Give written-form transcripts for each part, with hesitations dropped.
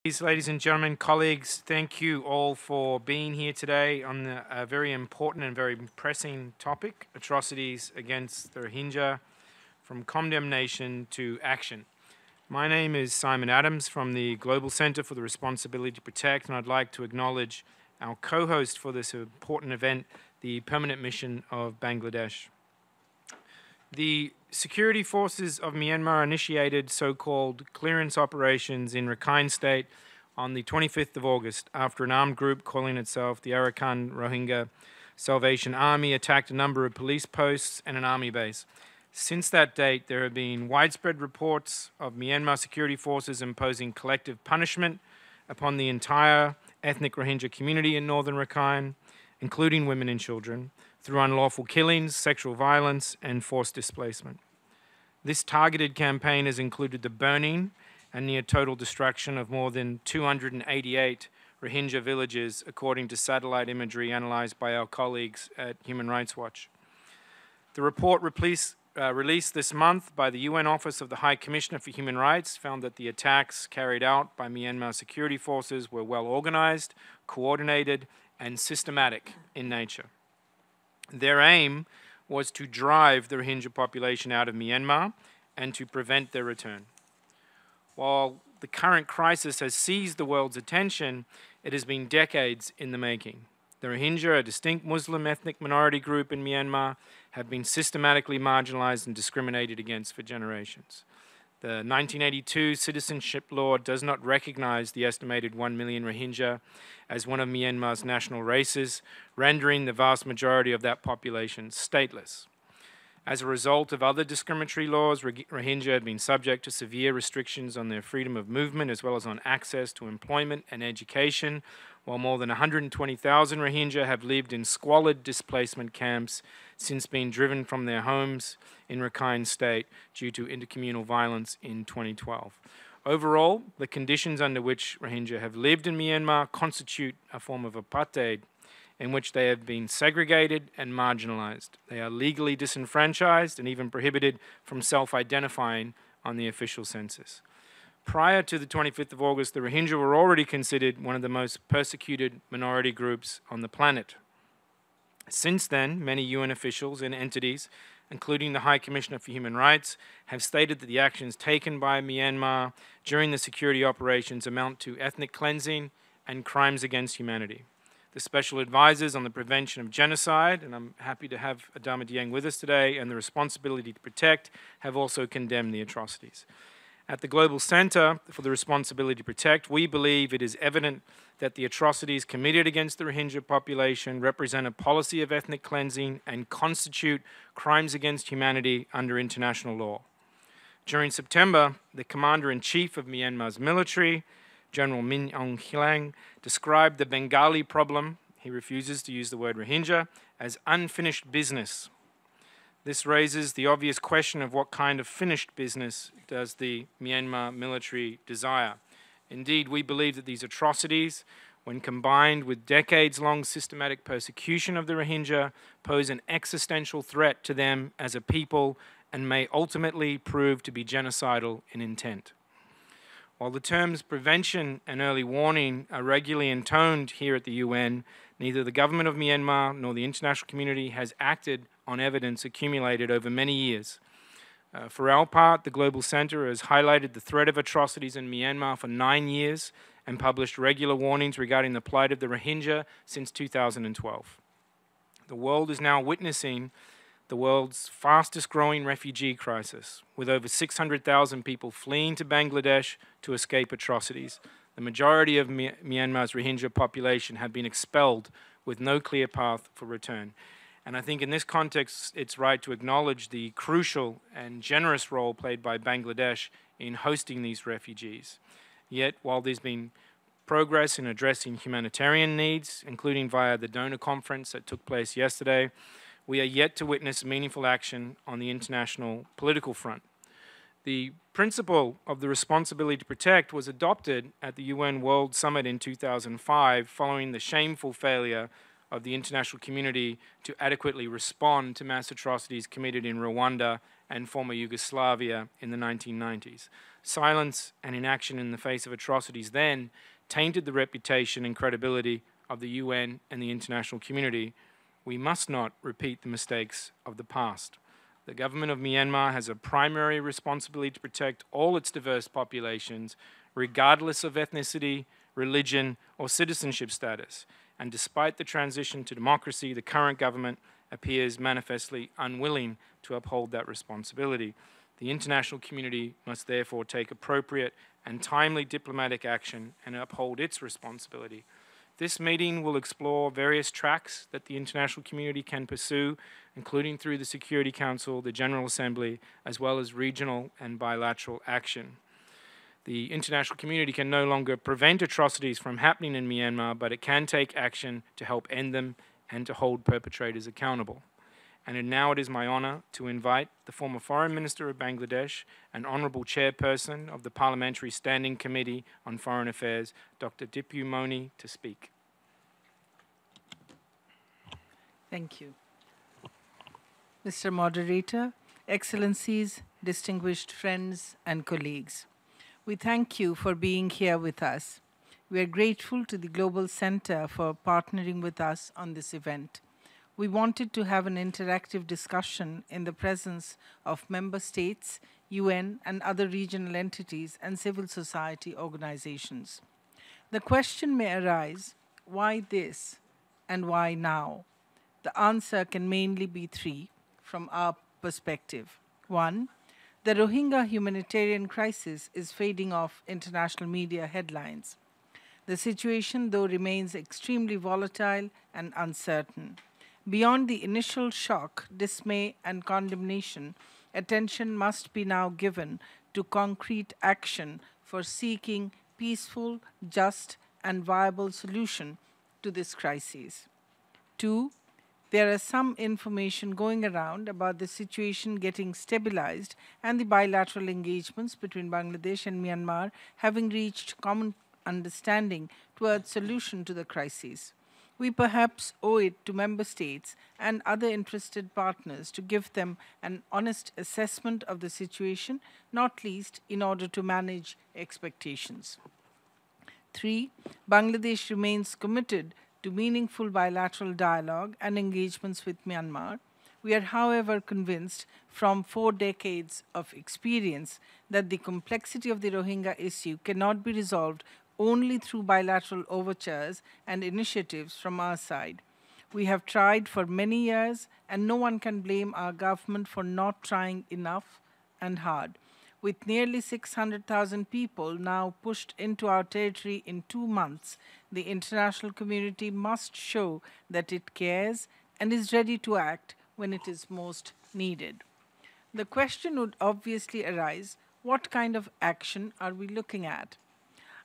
Ladies and gentlemen, colleagues, thank you all for being here today on a very important and very pressing topic, atrocities against the Rohingya, from condemnation to action. My name is Simon Adams from the Global Center for the Responsibility to Protect, and I'd like to acknowledge our co-host for this important event, the Permanent Mission of Bangladesh. The security forces of Myanmar initiated so-called clearance operations in Rakhine State on the 25th of August after an armed group calling itself the Arakan Rohingya Salvation Army attacked a number of police posts and an army base. Since that date, there have been widespread reports of Myanmar security forces imposing collective punishment upon the entire ethnic Rohingya community in northern Rakhine, including women and children, through unlawful killings, sexual violence, and forced displacement. This targeted campaign has included the burning and near total destruction of more than 288 Rohingya villages, according to satellite imagery analyzed by our colleagues at Human Rights Watch. The report released this month by the UN Office of the High Commissioner for Human Rights found that the attacks carried out by Myanmar security forces were well organized, coordinated, and systematic in nature. Their aim was to drive the Rohingya population out of Myanmar and to prevent their return. While the current crisis has seized the world's attention, it has been decades in the making. The Rohingya, a distinct Muslim ethnic minority group in Myanmar, have been systematically marginalized and discriminated against for generations. The 1982 citizenship law does not recognize the estimated 1 million Rohingya as one of Myanmar's national races, rendering the vast majority of that population stateless. As a result of other discriminatory laws, Rohingya have been subject to severe restrictions on their freedom of movement as well as on access to employment and education, while more than 120,000 Rohingya have lived in squalid displacement camps since being driven from their homes in Rakhine State due to intercommunal violence in 2012. Overall, the conditions under which Rohingya have lived in Myanmar constitute a form of apartheid in which they have been segregated and marginalized. They are legally disenfranchised and even prohibited from self-identifying on the official census. Prior to the 25th of August, the Rohingya were already considered one of the most persecuted minority groups on the planet. Since then, many UN officials and entities, including the High Commissioner for Human Rights, have stated that the actions taken by Myanmar during the security operations amount to ethnic cleansing and crimes against humanity. The special advisors on the prevention of genocide, and I'm happy to have Adama Dieng with us today, and the responsibility to protect, have also condemned the atrocities. At the Global Center for the Responsibility to Protect, we believe it is evident that the atrocities committed against the Rohingya population represent a policy of ethnic cleansing and constitute crimes against humanity under international law. During September, the Commander-in-Chief of Myanmar's military, General Min Aung Hlaing, described the Bengali problem, he refuses to use the word Rohingya, as unfinished business. This raises the obvious question of what kind of finished business does the Myanmar military desire. Indeed, we believe that these atrocities, when combined with decades-long systematic persecution of the Rohingya, pose an existential threat to them as a people and may ultimately prove to be genocidal in intent. While the terms prevention and early warning are regularly intoned here at the UN, neither the government of Myanmar nor the international community has acted on evidence accumulated over many years. For our part, the Global Center has highlighted the threat of atrocities in Myanmar for 9 years and published regular warnings regarding the plight of the Rohingya since 2012. The world is now witnessing the world's fastest growing refugee crisis, with over 600,000 people fleeing to Bangladesh to escape atrocities. The majority of Myanmar's Rohingya population have been expelled with no clear path for return. And I think in this context, it's right to acknowledge the crucial and generous role played by Bangladesh in hosting these refugees. Yet, while there's been progress in addressing humanitarian needs, including via the donor conference that took place yesterday, we are yet to witness meaningful action on the international political front. The principle of the responsibility to protect was adopted at the UN World Summit in 2005 following the shameful failure of the international community to adequately respond to mass atrocities committed in Rwanda and former Yugoslavia in the 1990s. Silence and inaction in the face of atrocities then tainted the reputation and credibility of the UN and the international community. We must not repeat the mistakes of the past. The government of Myanmar has a primary responsibility to protect all its diverse populations, regardless of ethnicity, religion, or citizenship status. And despite the transition to democracy, the current government appears manifestly unwilling to uphold that responsibility. The international community must therefore take appropriate and timely diplomatic action and uphold its responsibility. This meeting will explore various tracks that the international community can pursue, including through the Security Council, the General Assembly, as well as regional and bilateral action. The international community can no longer prevent atrocities from happening in Myanmar, but it can take action to help end them and to hold perpetrators accountable. And now it is my honor to invite the former Foreign Minister of Bangladesh and Honorable Chairperson of the Parliamentary Standing Committee on Foreign Affairs, Dr. Dipu Moni, to speak. Thank you. Mr. Moderator, Excellencies, distinguished friends and colleagues, we thank you for being here with us. We are grateful to the Global Center for partnering with us on this event. We wanted to have an interactive discussion in the presence of member states, UN, and other regional entities and civil society organizations. The question may arise, why this and why now? The answer can mainly be three from our perspective. One, the Rohingya humanitarian crisis is fading off international media headlines. The situation, though, remains extremely volatile and uncertain. Beyond the initial shock, dismay, and condemnation, attention must be now given to concrete action for seeking peaceful, just, and viable solution to this crisis. Two, there is some information going around about the situation getting stabilized and the bilateral engagements between Bangladesh and Myanmar having reached common understanding towards solution to the crisis. We perhaps owe it to member states and other interested partners to give them an honest assessment of the situation, not least in order to manage expectations. Three, Bangladesh remains committed to meaningful bilateral dialogue and engagements with Myanmar. We are, however, convinced from 4 decades of experience that the complexity of the Rohingya issue cannot be resolved only through bilateral overtures and initiatives from our side. We have tried for many years, and no one can blame our government for not trying enough and hard. With nearly 600,000 people now pushed into our territory in 2 months, the international community must show that it cares and is ready to act when it is most needed. The question would obviously arise, what kind of action are we looking at?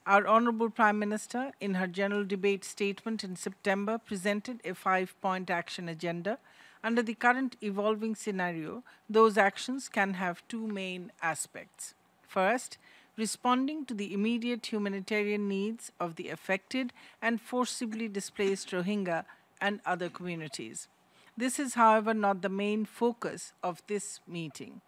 Our Honorable Prime Minister, in her general debate statement in September, presented a 5-point action agenda. Under the current evolving scenario, those actions can have 2 main aspects. First, responding to the immediate humanitarian needs of the affected and forcibly displaced Rohingya and other communities. This is, however, not the main focus of this meeting.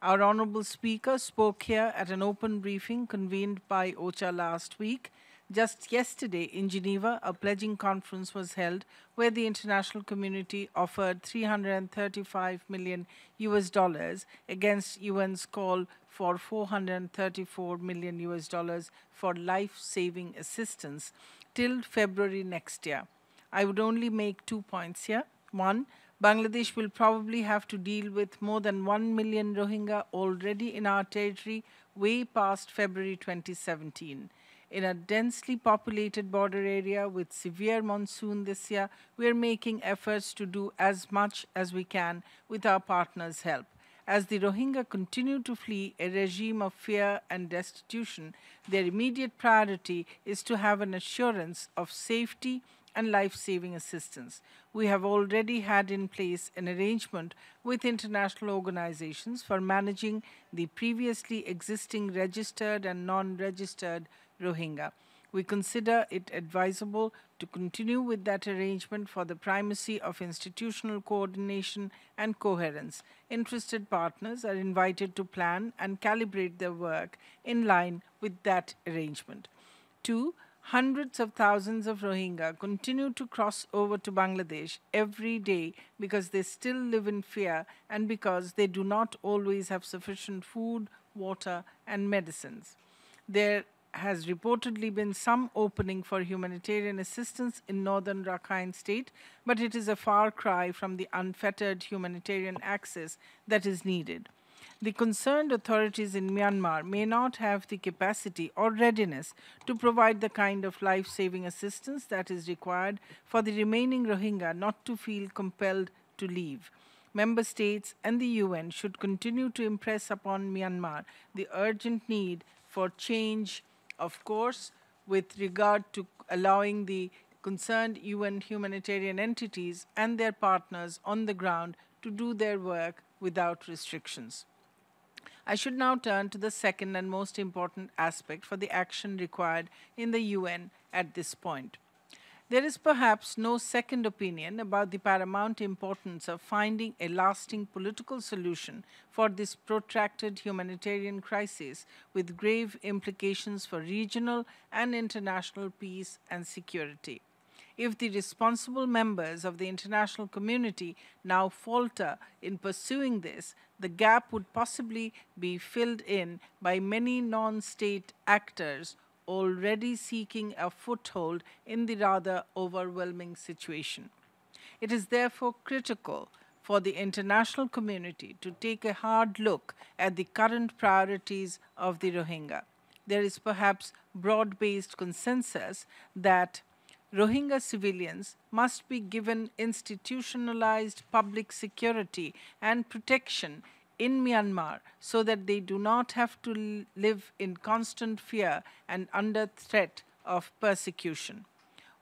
Our Honorable Speaker spoke here at an open briefing convened by OCHA last week. Just yesterday in Geneva, a pledging conference was held where the international community offered $335 million against UN's call for $434 million for life-saving assistance till February next year. I would only make 2 points here. One, Bangladesh will probably have to deal with more than 1 million Rohingya already in our territory way past February 2017. In a densely populated border area with severe monsoon this year, we are making efforts to do as much as we can with our partners' help. As the Rohingya continue to flee a regime of fear and destitution, their immediate priority is to have an assurance of safety and life-saving assistance. We have already had in place an arrangement with international organizations for managing the previously existing registered and non-registered Rohingya. We consider it advisable to continue with that arrangement for the primacy of institutional coordination and coherence. Interested partners are invited to plan and calibrate their work in line with that arrangement. 2. Hundreds of thousands of Rohingya continue to cross over to Bangladesh every day because they still live in fear and because they do not always have sufficient food, water, and medicines. There has reportedly been some opening for humanitarian assistance in northern Rakhine state, but it is a far cry from the unfettered humanitarian access that is needed. The concerned authorities in Myanmar may not have the capacity or readiness to provide the kind of life-saving assistance that is required for the remaining Rohingya not to feel compelled to leave. Member states and the UN should continue to impress upon Myanmar the urgent need for change, of course, with regard to allowing the concerned UN humanitarian entities and their partners on the ground to do their work without restrictions. I should now turn to the second and most important aspect for the action required in the UN at this point. There is perhaps no second opinion about the paramount importance of finding a lasting political solution for this protracted humanitarian crisis with grave implications for regional and international peace and security. If the responsible members of the international community now falter in pursuing this, the gap would possibly be filled in by many non-state actors already seeking a foothold in the rather overwhelming situation. It is therefore critical for the international community to take a hard look at the current priorities of the Rohingya. There is perhaps broad-based consensus that Rohingya civilians must be given institutionalized public security and protection in Myanmar so that they do not have to live in constant fear and under threat of persecution.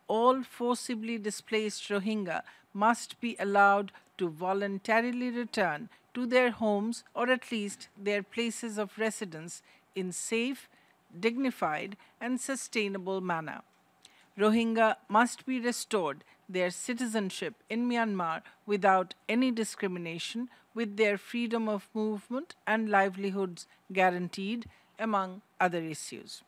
All forcibly displaced Rohingya must be allowed to voluntarily return to their homes or at least their places of residence in safe, dignified, and sustainable manner. Rohingya must be restored their citizenship in Myanmar without any discrimination, with their freedom of movement and livelihoods guaranteed, among other issues.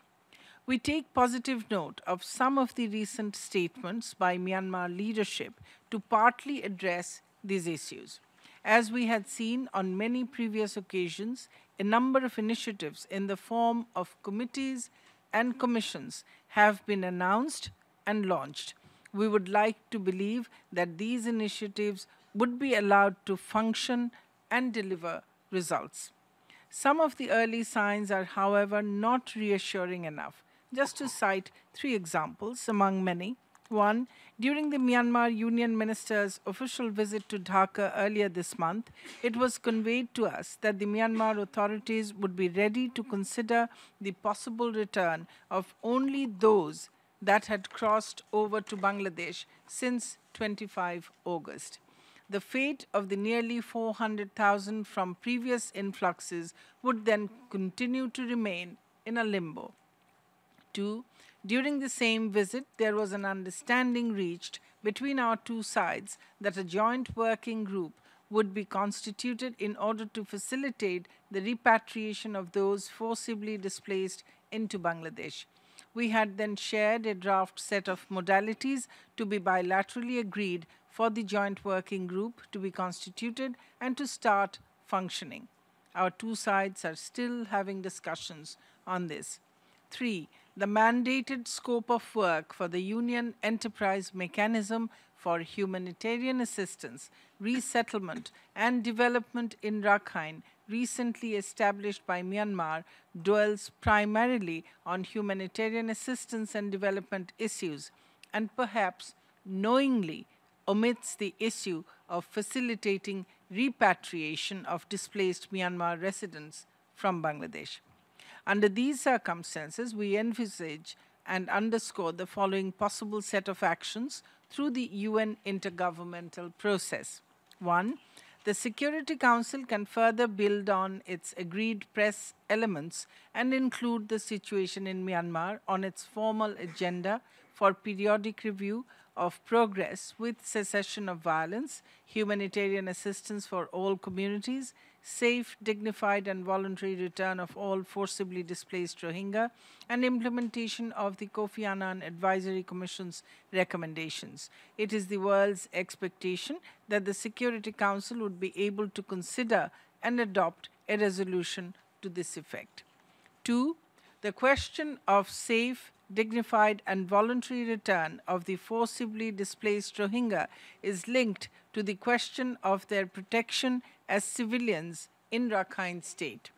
We take positive note of some of the recent statements by Myanmar leadership to partly address these issues. As we had seen on many previous occasions, a number of initiatives in the form of committees and commissions have been announced and launched. We would like to believe that these initiatives would be allowed to function and deliver results. Some of the early signs are, however, not reassuring enough. Just to cite 3 examples among many. 1. During the Myanmar Union Minister's official visit to Dhaka earlier this month, it was conveyed to us that the Myanmar authorities would be ready to consider the possible return of only those that had crossed over to Bangladesh since 25 August. The fate of the nearly 400,000 from previous influxes would then continue to remain in a limbo. 2. During the same visit, there was an understanding reached between our two sides that a joint working group would be constituted in order to facilitate the repatriation of those forcibly displaced into Bangladesh. We had then shared a draft set of modalities to be bilaterally agreed for the joint working group to be constituted and to start functioning. Our two sides are still having discussions on this. 3. The mandated scope of work for the Union Enterprise Mechanism for Humanitarian Assistance, Resettlement and Development in Rakhine, recently established by Myanmar, dwells primarily on humanitarian assistance and development issues, and perhaps knowingly omits the issue of facilitating repatriation of displaced Myanmar residents from Bangladesh. Under these circumstances, we envisage and underscore the following possible set of actions through the UN intergovernmental process. 1. The Security Council can further build on its agreed press elements and include the situation in Myanmar on its formal agenda for periodic review of progress with cessation of violence, humanitarian assistance for all communities, safe, dignified, and voluntary return of all forcibly displaced Rohingya, and implementation of the Kofi Annan Advisory Commission's recommendations. It is the world's expectation that the Security Council would be able to consider and adopt a resolution to this effect. 2. The question of safe, dignified, and voluntary return of the forcibly displaced Rohingya is linked to the question of their protection as civilians in Rakhine State.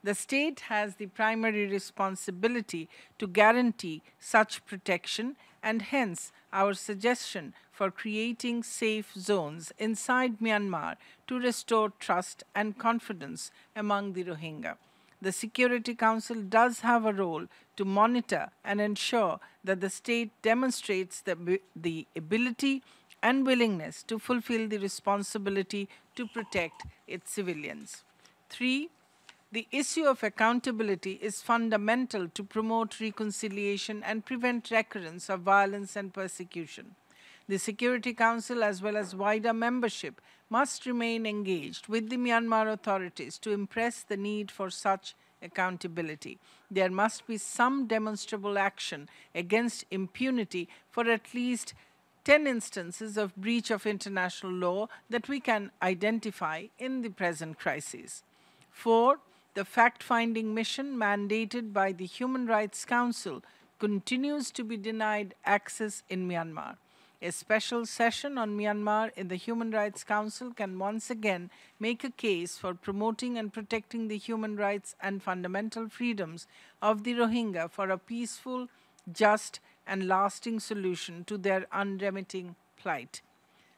The state has the primary responsibility to guarantee such protection, and hence our suggestion for creating safe zones inside Myanmar to restore trust and confidence among the Rohingya. The Security Council does have a role to monitor and ensure that the state demonstrates the ability and willingness to fulfill the responsibility to protect its civilians. 3. The issue of accountability is fundamental to promote reconciliation and prevent recurrence of violence and persecution. The Security Council, as well as wider membership, must remain engaged with the Myanmar authorities to impress the need for such accountability. There must be some demonstrable action against impunity for at least 10 instances of breach of international law that we can identify in the present crisis. 4. The fact-finding mission mandated by the Human Rights Council continues to be denied access in Myanmar. A special session on Myanmar in the Human Rights Council can once again make a case for promoting and protecting the human rights and fundamental freedoms of the Rohingya for a peaceful, just, and lasting solution to their unremitting plight.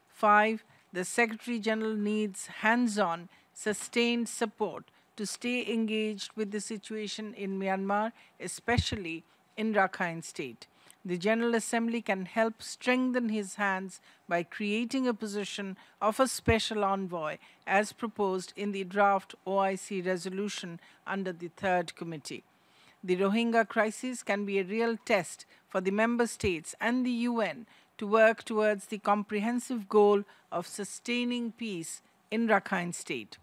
5. The Secretary General needs hands-on, sustained support to stay engaged with the situation in Myanmar, especially in Rakhine State. The General Assembly can help strengthen his hands by creating a position of a special envoy as proposed in the draft OIC resolution under the Third Committee. The Rohingya crisis can be a real test for the member states and the UN to work towards the comprehensive goal of sustaining peace in Rakhine State.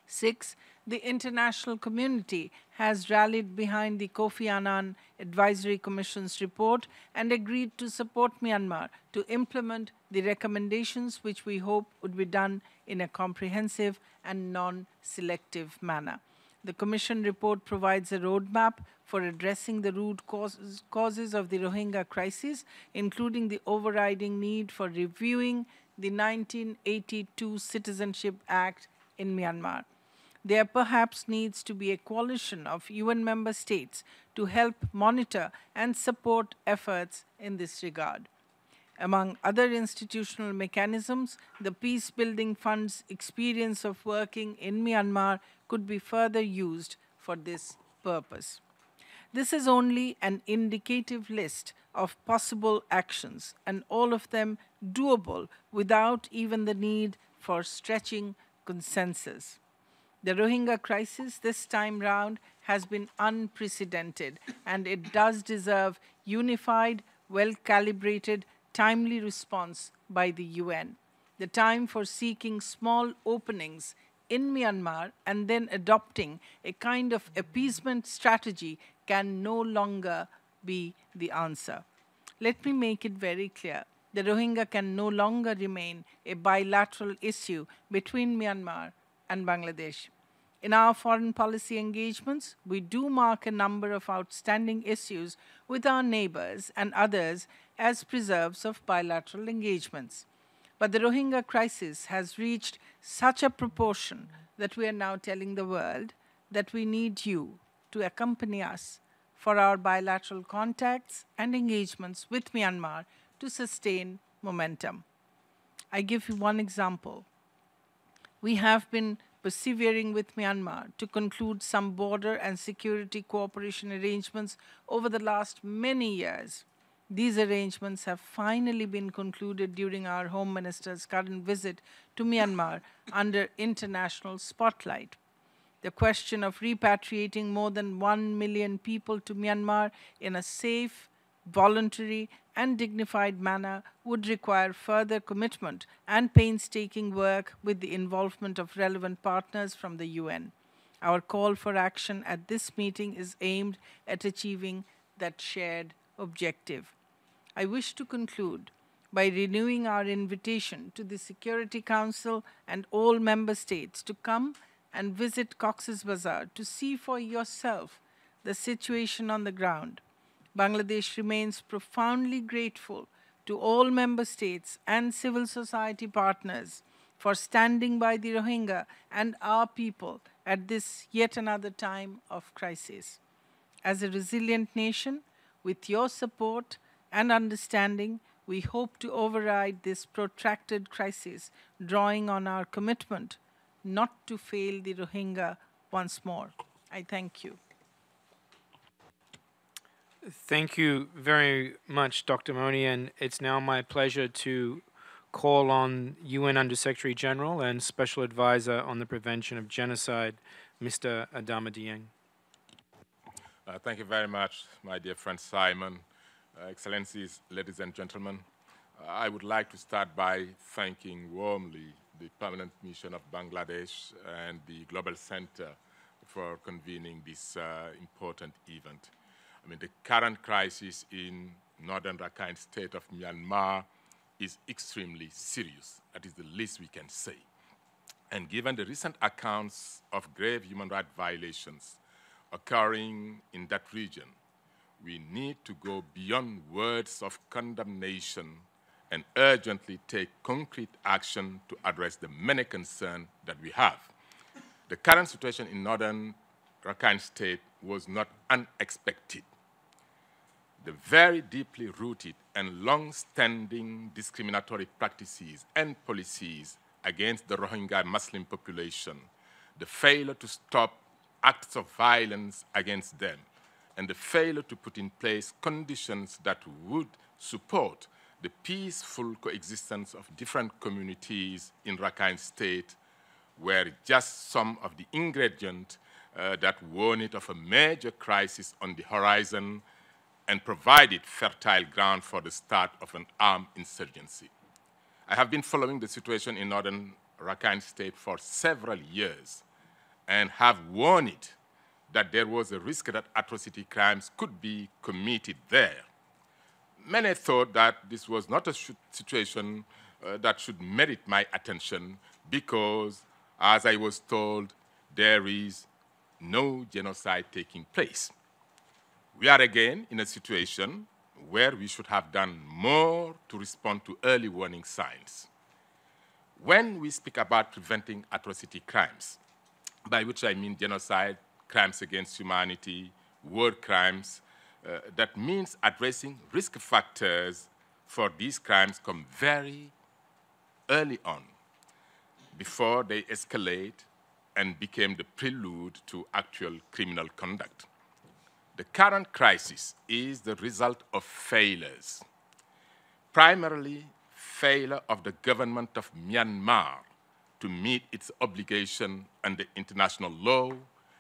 6. The international community has rallied behind the Kofi Annan Advisory Commission's report and agreed to support Myanmar to implement the recommendations, which we hope would be done in a comprehensive and non-selective manner. The Commission report provides a roadmap for addressing the root causes of the Rohingya crisis, including the overriding need for reviewing the 1982 Citizenship Act in Myanmar. There perhaps needs to be a coalition of UN member states to help monitor and support efforts in this regard. Among other institutional mechanisms, the Peace Building Fund's experience of working in Myanmar could be further used for this purpose. This is only an indicative list of possible actions, and all of them doable without even the need for stretching consensus. The Rohingya crisis this time round has been unprecedented, and it does deserve unified, well-calibrated, timely response by the UN. The time for seeking small openings in Myanmar and then adopting a kind of appeasement strategy can no longer be the answer. Let me make it very clear. The Rohingya can no longer remain a bilateral issue between Myanmar and Bangladesh. In our foreign policy engagements, we do mark a number of outstanding issues with our neighbors and others as preserves of bilateral engagements. But the Rohingya crisis has reached such a proportion that we are now telling the world that we need you to accompany us for our bilateral contacts and engagements with Myanmar to sustain momentum. I give you one example. We have been persevering with Myanmar to conclude some border and security cooperation arrangements over the last many years. These arrangements have finally been concluded during our Home Minister's current visit to Myanmar under international spotlight. The question of repatriating more than 1 million people to Myanmar in a safe, voluntary, and dignified manner would require further commitment and painstaking work with the involvement of relevant partners from the UN. Our call for action at this meeting is aimed at achieving that shared objective. I wish to conclude by renewing our invitation to the Security Council and all member states to come and visit Cox's Bazar to see for yourself the situation on the ground. Bangladesh remains profoundly grateful to all member states and civil society partners for standing by the Rohingya and our people at this yet another time of crisis. As a resilient nation, with your support and understanding, we hope to override this protracted crisis, drawing on our commitment not to fail the Rohingya once more. I thank you. Thank you very much, Dr. Moni, and it's now my pleasure to call on UN Under-Secretary General and Special Advisor on the Prevention of Genocide, Mr. Adem Carroll. Thank you very much, my dear friend Simon. Excellencies, ladies and gentlemen, I would like to start by thanking warmly the Permanent Mission of Bangladesh and the Global Center for convening this important event. I mean, the current crisis in northern Rakhine state of Myanmar is extremely serious. That is the least we can say. And given the recent accounts of grave human rights violations occurring in that region, we need to go beyond words of condemnation and urgently take concrete action to address the many concerns that we have. The current situation in northern Rakhine state was not unexpected. The very deeply rooted and long-standing discriminatory practices and policies against the Rohingya Muslim population, the failure to stop acts of violence against them, and the failure to put in place conditions that would support the peaceful coexistence of different communities in Rakhine State were just some of the ingredients that warned it of a major crisis on the horizon and provided fertile ground for the start of an armed insurgency. I have been following the situation in northern Rakhine State for several years and have warned it that there was a risk that atrocity crimes could be committed there. Many thought that this was not a situation that should merit my attention because, as I was told, there is no genocide taking place. We are again in a situation where we should have done more to respond to early warning signs. When we speak about preventing atrocity crimes, by which I mean genocide, crimes against humanity, war crimes, that means addressing risk factors for these crimes come very early on, before they escalate and became the prelude to actual criminal conduct. The current crisis is the result of failures, primarily failure of the government of Myanmar to meet its obligation under international law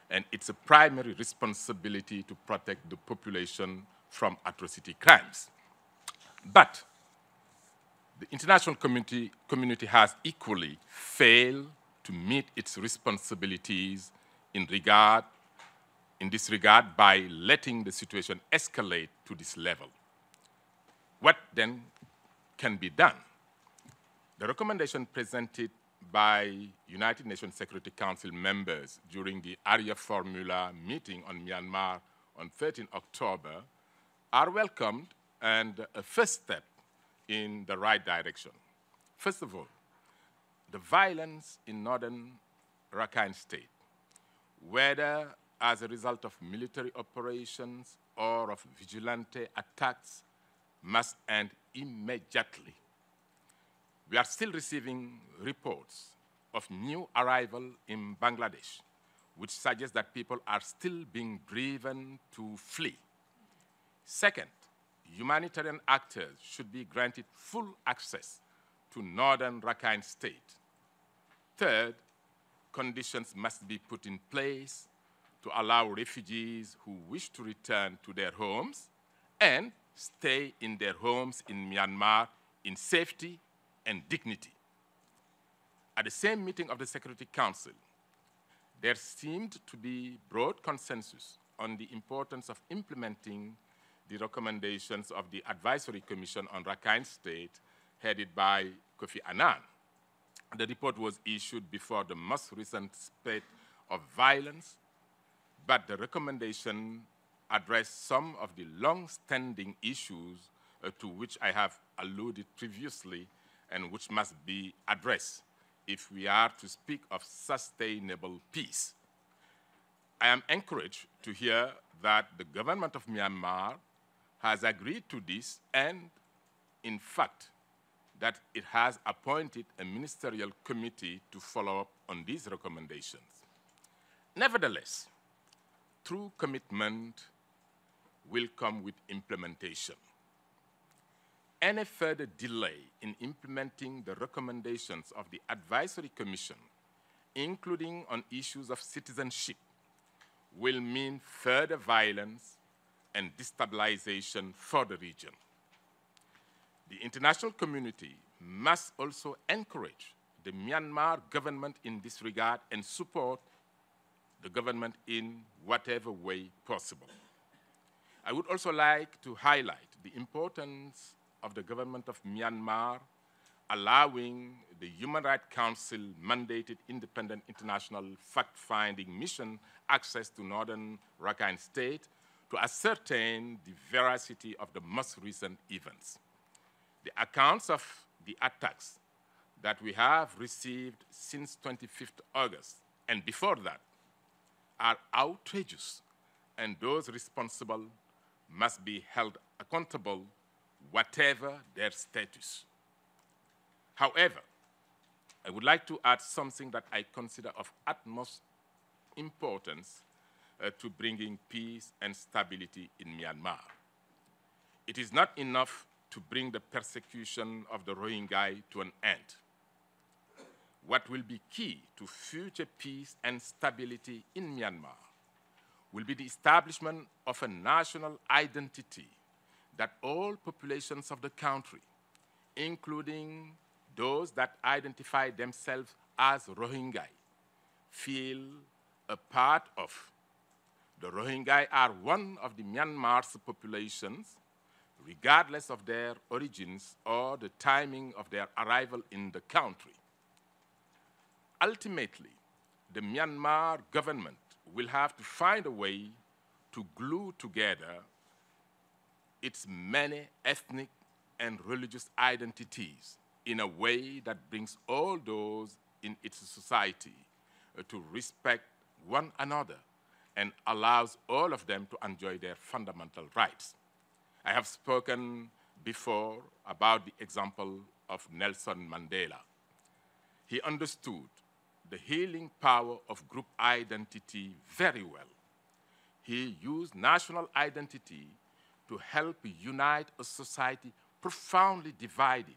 and its primary responsibility to protect the population from atrocity crimes. But the international community has equally failed to meet its responsibilities in this regard by letting the situation escalate to this level. What then can be done? The recommendation presented by United Nations Security Council members during the Area Formula meeting on Myanmar on 13 October are welcomed and a first step in the right direction. First of all, the violence in northern Rakhine State, whether as a result of military operations or of vigilante attacks, must end immediately. We are still receiving reports of new arrival in Bangladesh, which suggests that people are still being driven to flee. Second, humanitarian actors should be granted full access to northern Rakhine State. Third, conditions must be put in place to allow refugees who wish to return to their homes and stay in their homes in Myanmar in safety and dignity. At the same meeting of the Security Council, there seemed to be broad consensus on the importance of implementing the recommendations of the Advisory Commission on Rakhine State, headed by Kofi Annan. The report was issued before the most recent spate of violence, but the recommendation addressed some of the long-standing issues to which I have alluded previously and which must be addressed if we are to speak of sustainable peace. I am encouraged to hear that the government of Myanmar has agreed to this and, in fact, that it has appointed a ministerial committee to follow up on these recommendations. Nevertheless, true commitment will come with implementation. Any further delay in implementing the recommendations of the Advisory Commission, including on issues of citizenship, will mean further violence and destabilization for the region. The international community must also encourage the Myanmar government in this regard and support the government in whatever way possible. I would also like to highlight the importance of the government of Myanmar allowing the Human Rights Council mandated independent international fact-finding mission access to northern Rakhine State to ascertain the veracity of the most recent events. The accounts of the attacks that we have received since 25th August and before that are outrageous, and those responsible must be held accountable, whatever their status. However, I would like to add something that I consider of utmost importance to bringing peace and stability in Myanmar. It is not enough to bring the persecution of the Rohingya to an end. What will be key to future peace and stability in Myanmar will be the establishment of a national identity that all populations of the country, including those that identify themselves as Rohingya, feel a part of. The Rohingya are one of the Myanmar's populations, regardless of their origins or the timing of their arrival in the country. Ultimately, the Myanmar government will have to find a way to glue together its many ethnic and religious identities in a way that brings all those in its society to respect one another and allows all of them to enjoy their fundamental rights. I have spoken before about the example of Nelson Mandela. He understood the healing power of group identity very well. He used national identity to help unite a society profoundly divided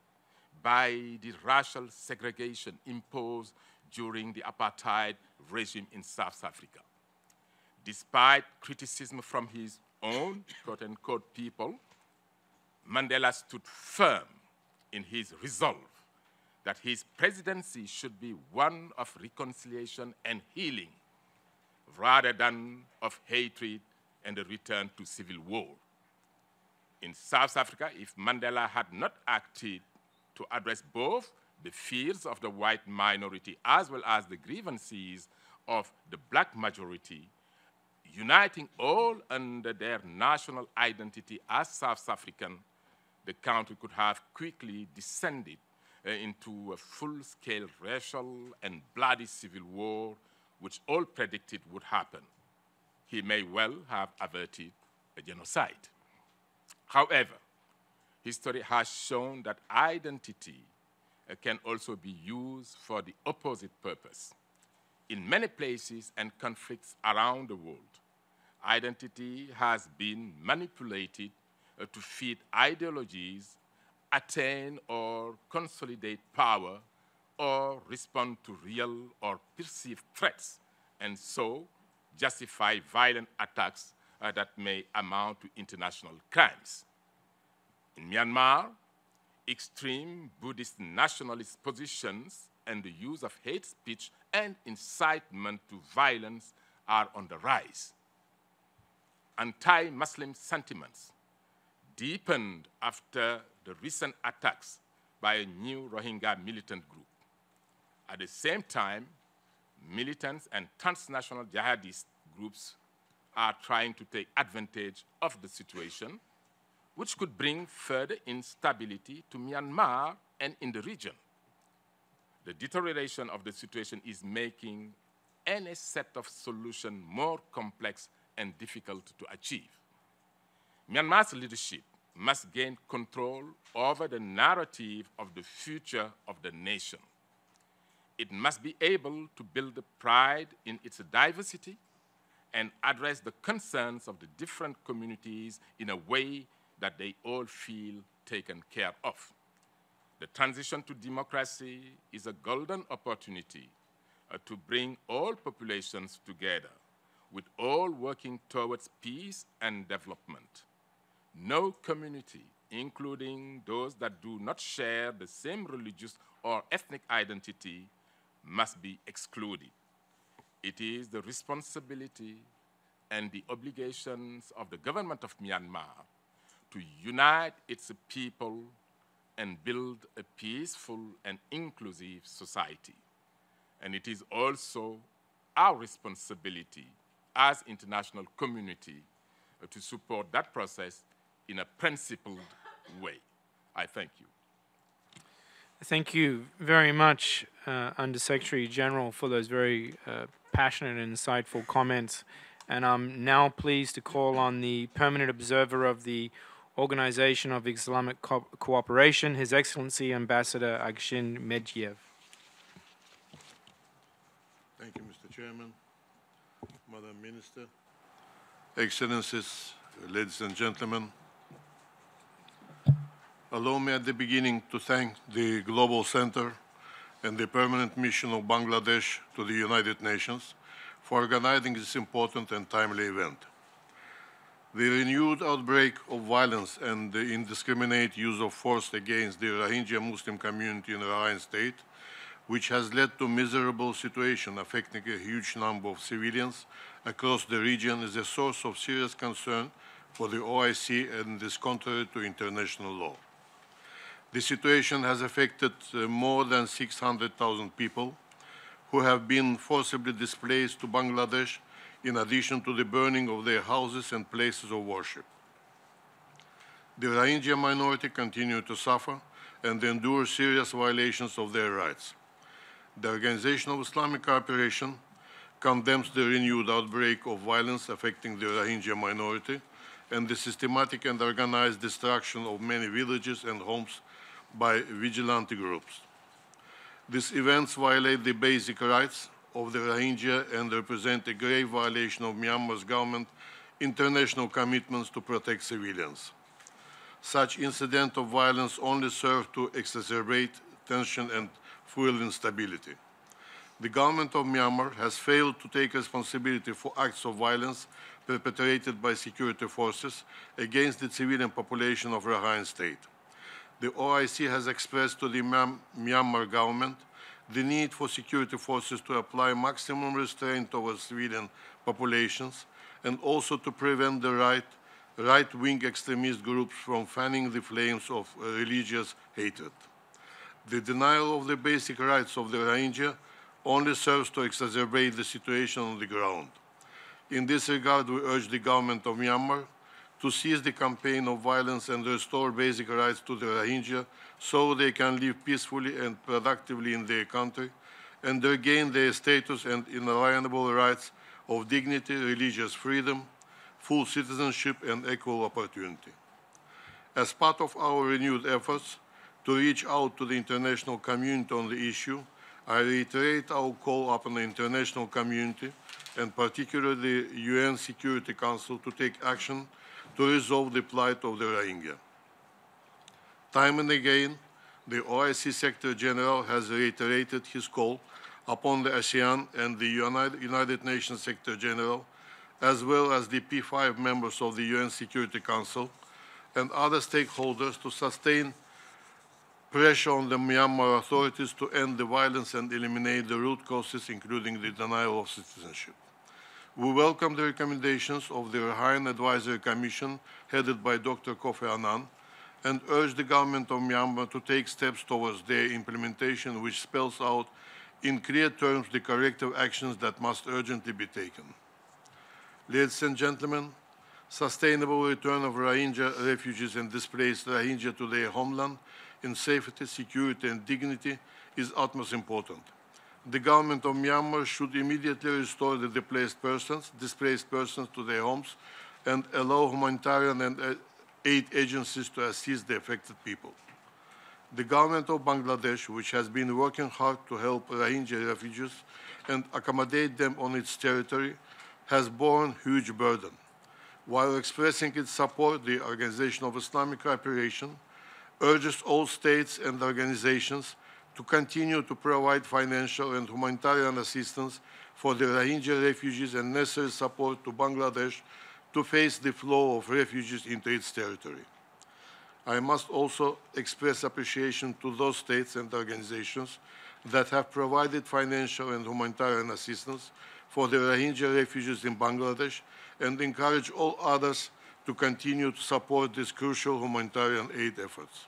by the racial segregation imposed during the apartheid regime in South Africa. Despite criticism from his own quote-unquote people, Mandela stood firm in his resolve that his presidency should be one of reconciliation and healing rather than of hatred and a return to civil war. In South Africa, if Mandela had not acted to address both the fears of the white minority as well as the grievances of the black majority, uniting all under their national identity as South African, the country could have quickly descended into a full-scale racial and bloody civil war, which all predicted would happen. He may well have averted a genocide. However, history has shown that identity can also be used for the opposite purpose. In many places and conflicts around the world, identity has been manipulated to feed ideologies, attain or consolidate power, or respond to real or perceived threats, and so justify violent attacks that may amount to international crimes. In Myanmar, extreme Buddhist nationalist positions and the use of hate speech and incitement to violence are on the rise. Anti-Muslim sentiments deepened after the recent attacks by a new Rohingya militant group. At the same time, militants and transnational jihadist groups are trying to take advantage of the situation, which could bring further instability to Myanmar and in the region. The deterioration of the situation is making any set of solutions more complex and difficult to achieve. Myanmar's leadership must gain control over the narrative of the future of the nation. It must be able to build pride in its diversity and address the concerns of the different communities in a way that they all feel taken care of. The transition to democracy is a golden opportunity to bring all populations together, with all working towards peace and development. No community, including those that do not share the same religious or ethnic identity, must be excluded. It is the responsibility and the obligations of the government of Myanmar to unite its people and build a peaceful and inclusive society. And it is also our responsibility as international community to support that process in a principled way. I thank you. Thank you very much, Under-Secretary General, for those very passionate and insightful comments. And I'm now pleased to call on the Permanent Observer of the Organization of Islamic Cooperation, His Excellency Ambassador Akshin Medvedev. Thank you, Mr. Chairman, Madam Minister, Excellencies, ladies and gentlemen. Allow me at the beginning to thank the Global Center and the Permanent Mission of Bangladesh to the United Nations for organizing this important and timely event. The renewed outbreak of violence and the indiscriminate use of force against the Rohingya Muslim community in Rakhine State, which has led to miserable situation affecting a huge number of civilians across the region, is a source of serious concern for the OIC and is contrary to international law. The situation has affected more than 600,000 people who have been forcibly displaced to Bangladesh, in addition to the burning of their houses and places of worship. The Rohingya minority continue to suffer and endure serious violations of their rights. The Organization of Islamic Cooperation condemns the renewed outbreak of violence affecting the Rohingya minority and the systematic and organized destruction of many villages and homes by vigilante groups. These events violate the basic rights of the Rohingya and represent a grave violation of Myanmar's government's international commitments to protect civilians. Such incidents of violence only serve to exacerbate tension and fuel instability. The government of Myanmar has failed to take responsibility for acts of violence perpetrated by security forces against the civilian population of Rakhine State. The OIC has expressed to the Myanmar government the need for security forces to apply maximum restraint over civilian populations and also to prevent the right-wing extremist groups from fanning the flames of religious hatred. The denial of the basic rights of the Rohingya only serves to exacerbate the situation on the ground. In this regard, we urge the government of Myanmar to cease the campaign of violence and restore basic rights to the Rohingya so they can live peacefully and productively in their country and regain their status and inalienable rights of dignity, religious freedom, full citizenship, and equal opportunity. As part of our renewed efforts to reach out to the international community on the issue, I reiterate our call upon the international community, and particularly the UN Security Council, to take action to resolve the plight of the Rohingya. Time and again, the OIC Secretary General has reiterated his call upon the ASEAN and the United Nations Secretary General, as well as the P5 members of the UN Security Council and other stakeholders to sustain pressure on the Myanmar authorities to end the violence and eliminate the root causes, including the denial of citizenship. We welcome the recommendations of the Rakhine Advisory Commission headed by Dr. Kofi Annan and urge the government of Myanmar to take steps towards their implementation, which spells out in clear terms the corrective actions that must urgently be taken. Ladies and gentlemen, sustainable return of Rohingya refugees and displaced Rohingya to their homeland in safety, security, and dignity is utmost important. The government of Myanmar should immediately restore the displaced persons to their homes and allow humanitarian and aid agencies to assist the affected people. The government of Bangladesh, which has been working hard to help Rohingya refugees and accommodate them on its territory, has borne huge burden. While expressing its support, the Organization of Islamic Cooperation urges all states and organizations to continue to provide financial and humanitarian assistance for the Rohingya refugees and necessary support to Bangladesh to face the flow of refugees into its territory. I must also express appreciation to those states and organizations that have provided financial and humanitarian assistance for the Rohingya refugees in Bangladesh and encourage all others to continue to support these crucial humanitarian aid efforts.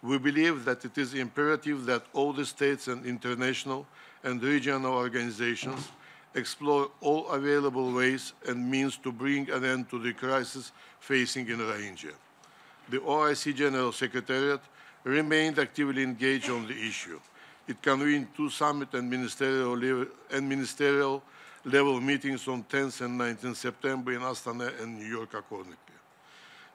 We believe that it is imperative that all the states and international and regional organizations explore all available ways and means to bring an end to the crisis facing in Rohingya. The OIC General Secretariat remained actively engaged on the issue. It convened 2 summit and ministerial level meetings on 10th and 19th September in Astana and New York accordingly.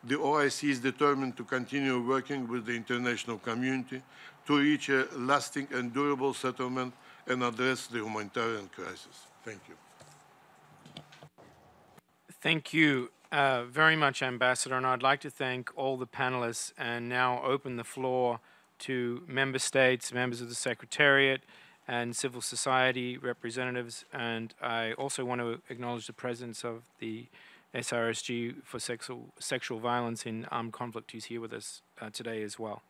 The OIC is determined to continue working with the international community to reach a lasting and durable settlement and address the humanitarian crisis. Thank you. Thank you very much, Ambassador, and I'd like to thank all the panelists and now open the floor to member states, members of the Secretariat, and civil society representatives. And I also want to acknowledge the presence of the SRSG for sexual violence in armed conflict, who's here with us today as well.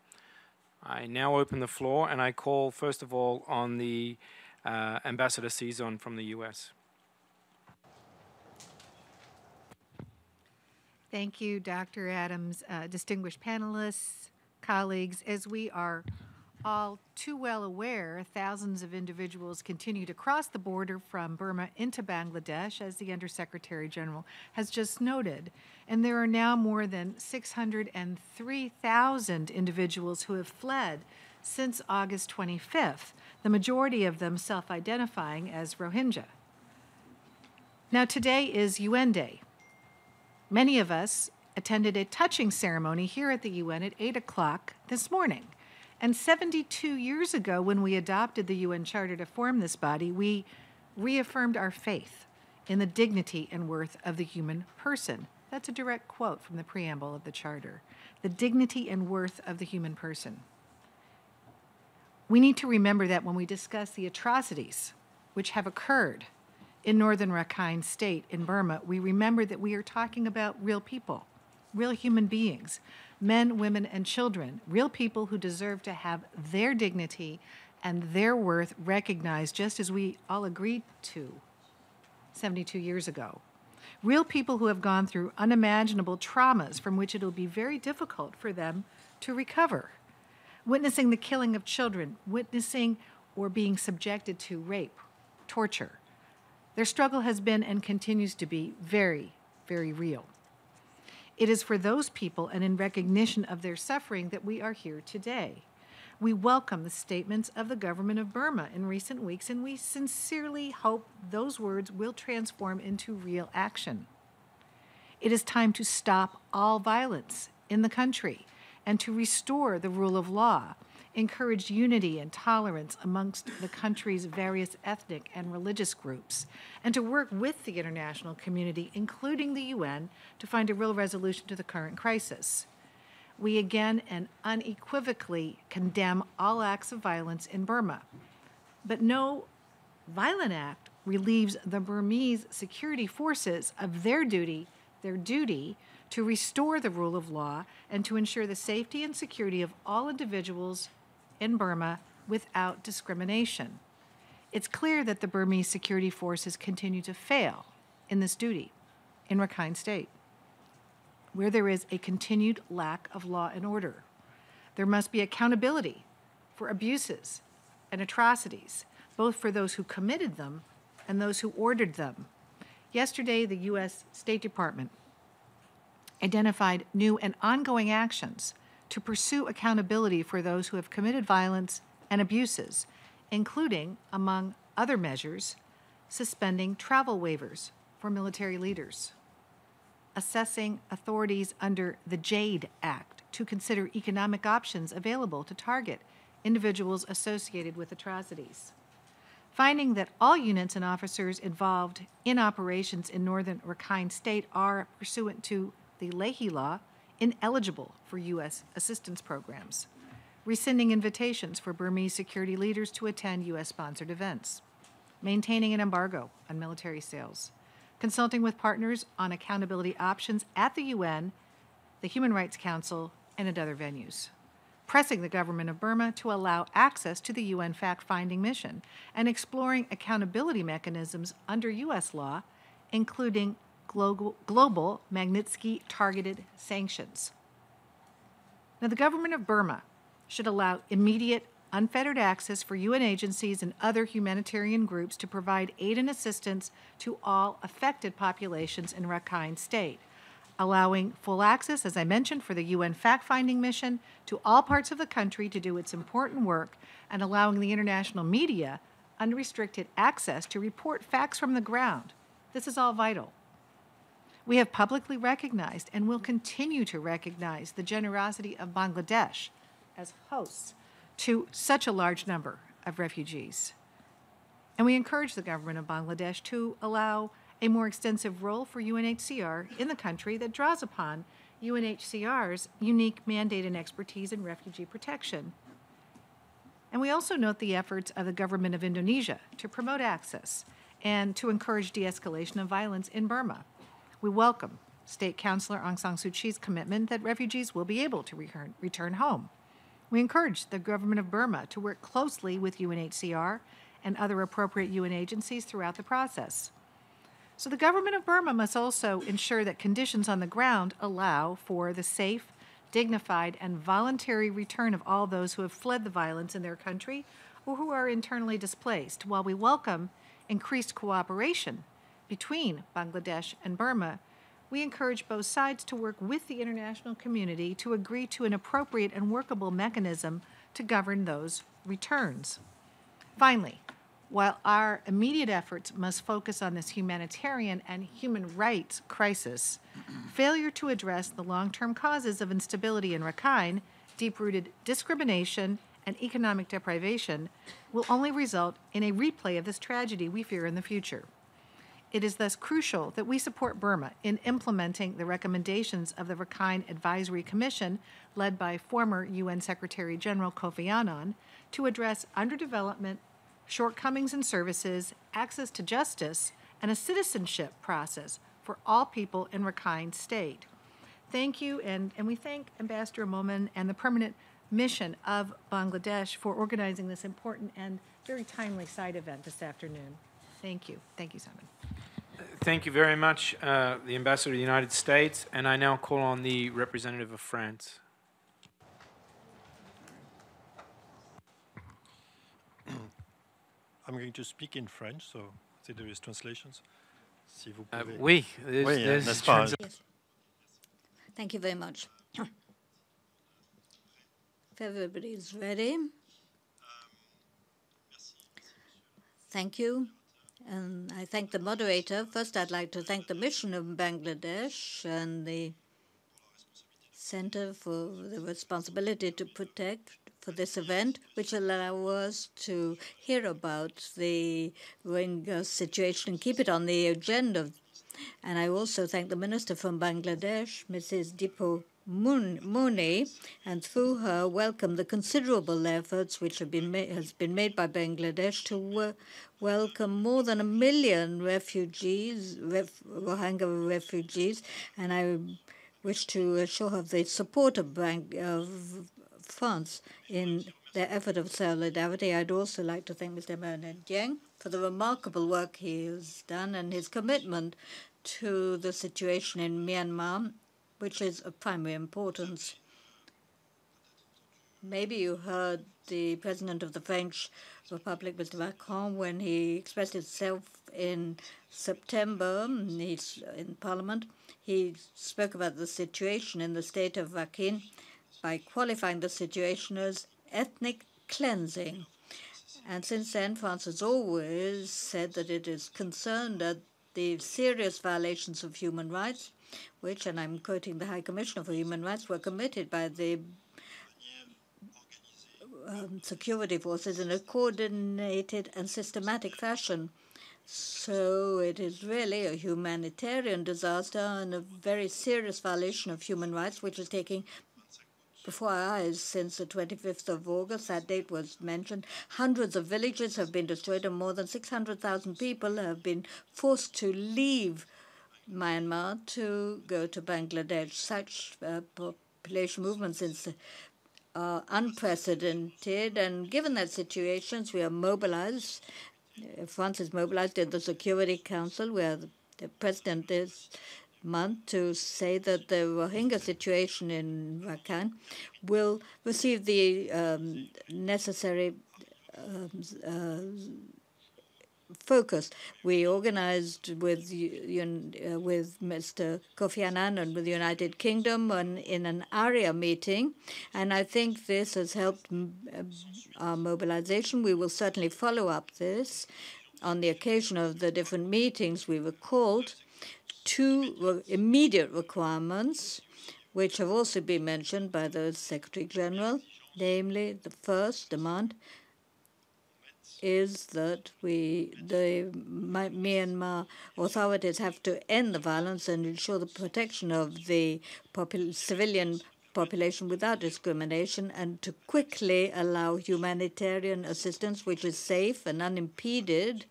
I now open the floor, and I call, first of all, on the Ambassador Cizon from the US. Thank you, Dr. Adams, distinguished panelists, colleagues. As we are all too well aware, thousands of individuals continue to cross the border from Burma into Bangladesh, as the Undersecretary General has just noted. And there are now more than 603,000 individuals who have fled since August 25th, the majority of them self-identifying as Rohingya. Now, today is UN Day. Many of us attended a touching ceremony here at the UN at 8 o'clock this morning. And 72 years ago, when we adopted the UN Charter to form this body, we reaffirmed our faith in the dignity and worth of the human person. That's a direct quote from the preamble of the Charter. The dignity and worth of the human person. We need to remember that when we discuss the atrocities which have occurred in northern Rakhine State in Burma, we remember that we are talking about real people, real human beings, men, women, and children, real people who deserve to have their dignity and their worth recognized, just as we all agreed to 72 years ago. Real people who have gone through unimaginable traumas from which it will be very difficult for them to recover. Witnessing the killing of children, witnessing or being subjected to rape, torture. Their struggle has been and continues to be very, very real. It is for those people and in recognition of their suffering that we are here today. We welcome the statements of the government of Burma in recent weeks, and we sincerely hope those words will transform into real action. It is time to stop all violence in the country and to restore the rule of law, encourage unity and tolerance amongst the country's various ethnic and religious groups, and to work with the international community, including the UN, to find a real resolution to the current crisis. We again and unequivocally condemn all acts of violence in Burma. But no violent act relieves the Burmese security forces of their duty to restore the rule of law and to ensure the safety and security of all individuals in Burma without discrimination. It's clear that the Burmese security forces continue to fail in this duty in Rakhine State, where there is a continued lack of law and order. There must be accountability for abuses and atrocities, both for those who committed them and those who ordered them. Yesterday, the U.S. State Department identified new and ongoing actions to pursue accountability for those who have committed violence and abuses, including, among other measures, suspending travel waivers for military leaders, assessing authorities under the JADE Act to consider economic options available to target individuals associated with atrocities, finding that all units and officers involved in operations in northern Rakhine State are, pursuant to the Leahy Law, ineligible for U.S. assistance programs, rescinding invitations for Burmese security leaders to attend U.S.-sponsored events, maintaining an embargo on military sales, consulting with partners on accountability options at the UN, the Human Rights Council, and at other venues, pressing the government of Burma to allow access to the UN fact-finding mission, and exploring accountability mechanisms under U.S. law, including global Magnitsky-targeted sanctions. Now, the government of Burma should allow immediate, unfettered access for UN agencies and other humanitarian groups to provide aid and assistance to all affected populations in Rakhine State, allowing full access, as I mentioned, for the UN fact-finding mission to all parts of the country to do its important work, and allowing the international media unrestricted access to report facts from the ground. This is all vital. We have publicly recognized and will continue to recognize the generosity of Bangladesh as hosts to such a large number of refugees. And we encourage the government of Bangladesh to allow a more extensive role for UNHCR in the country that draws upon UNHCR's unique mandate and expertise in refugee protection. And we also note the efforts of the government of Indonesia to promote access and to encourage de-escalation of violence in Burma. We welcome State Councilor Aung San Suu Kyi's commitment that refugees will be able to return home. We encourage the government of Burma to work closely with UNHCR and other appropriate UN agencies throughout the process. So the government of Burma must also ensure that conditions on the ground allow for the safe, dignified, and voluntary return of all those who have fled the violence in their country or who are internally displaced. While we welcome increased cooperation between Bangladesh and Burma, we encourage both sides to work with the international community to agree to an appropriate and workable mechanism to govern those returns. Finally, while our immediate efforts must focus on this humanitarian and human rights crisis, failure to address the long-term causes of instability in Rakhine, deep-rooted discrimination, and economic deprivation will only result in a replay of this tragedy we fear in the future. It is thus crucial that we support Burma in implementing the recommendations of the Rakhine Advisory Commission, led by former UN Secretary General Kofi Annan, to address underdevelopment, shortcomings in services, access to justice, and a citizenship process for all people in Rakhine State. Thank you, and we thank Ambassador Momen and the permanent mission of Bangladesh for organizing this important and very timely side event this afternoon. Thank you. Thank you, Simon. Thank you very much, the Ambassador of the United States, and I now call on the representative of France. I'm going to speak in French, so there is translations. Si vous pouvez. Oui, there's Yes. Thank you very much. If everybody is ready. Thank you. And I thank the moderator. First, I'd like to thank the mission of Bangladesh and the Center for the responsibility to protect for this event, which allow us to hear about the Rohingya situation and keep it on the agenda. And I also thank the minister from Bangladesh, Mrs. Dipo Mune, and through her welcome the considerable efforts which have been made by Bangladesh to welcome more than 1 million refugees, Rohingya refugees, and I wish to assure her of the support of France in their effort of solidarity. I'd also like to thank Mr. Bernard Yang for the remarkable work he has done and his commitment to the situation in Myanmar, which is of primary importance. Maybe you heard the President of the French Republic, Mr. Macron, when he expressed himself in September in Parliament. He spoke about the situation in the state of Rakhine by qualifying the situation as ethnic cleansing. And since then, France has always said that it is concerned at the serious violations of human rights, which, and I'm quoting the High Commissioner for Human Rights, were committed by the security forces in a coordinated and systematic fashion. So it is really a humanitarian disaster and a very serious violation of human rights, which is taking before our eyes since the 25th of August. That date was mentioned. Hundreds of villages have been destroyed and more than 600,000 people have been forced to leave Myanmar to go to Bangladesh. Such population movements are unprecedented, and given that situations, we are mobilized. France is mobilized in the Security Council, where the president is month to say that the Rohingya situation in Rakhine will receive the necessary focus. We organized with Mr. Kofi Annan and with the United Kingdom in an area meeting, and I think this has helped our mobilization. We will certainly follow up this. On the occasion of the different meetings, we recalled two immediate requirements, which have also been mentioned by the Secretary General. Namely, the first demand is that the Myanmar authorities have to end the violence and ensure the protection of the civilian population without discrimination, and to quickly allow humanitarian assistance which is safe and unimpeded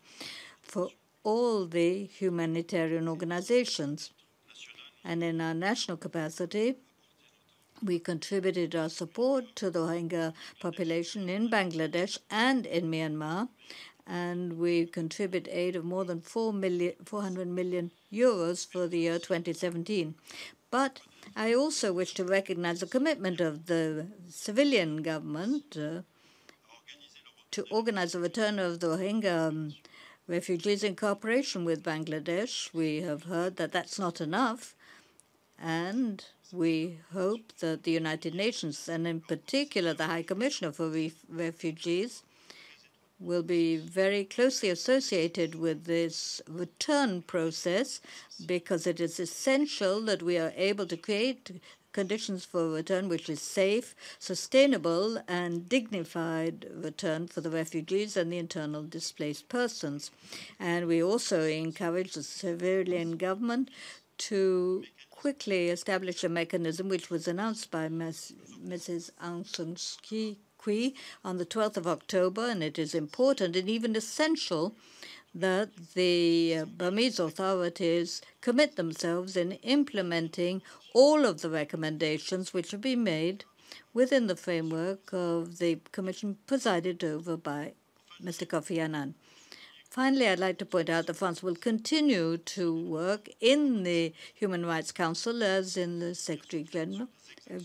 for all the humanitarian organizations. And in our national capacity, we contributed our support to the Rohingya population in Bangladesh and in Myanmar, and we contribute aid of more than 400 million euros for the year 2017. But I also wish to recognize the commitment of the civilian government to organize the return of the Rohingya refugees in cooperation with Bangladesh. We have heard that that's not enough, and we hope that the United Nations, and in particular the High Commissioner for Refugees, will be very closely associated with this return process, because it is essential that we are able to create conditions for return which is safe, sustainable, and dignified return for the refugees and the internal displaced persons. And we also encourage the civilian government to quickly establish a mechanism which was announced by Mrs. Aung San Suu Kyi on the 12th of October, and it is important and even essential that the Burmese authorities commit themselves in implementing all of the recommendations which have been made within the framework of the commission presided over by Mr. Kofi Annan. Finally, I'd like to point out that France will continue to work in the Human Rights Council as in the Secretary General,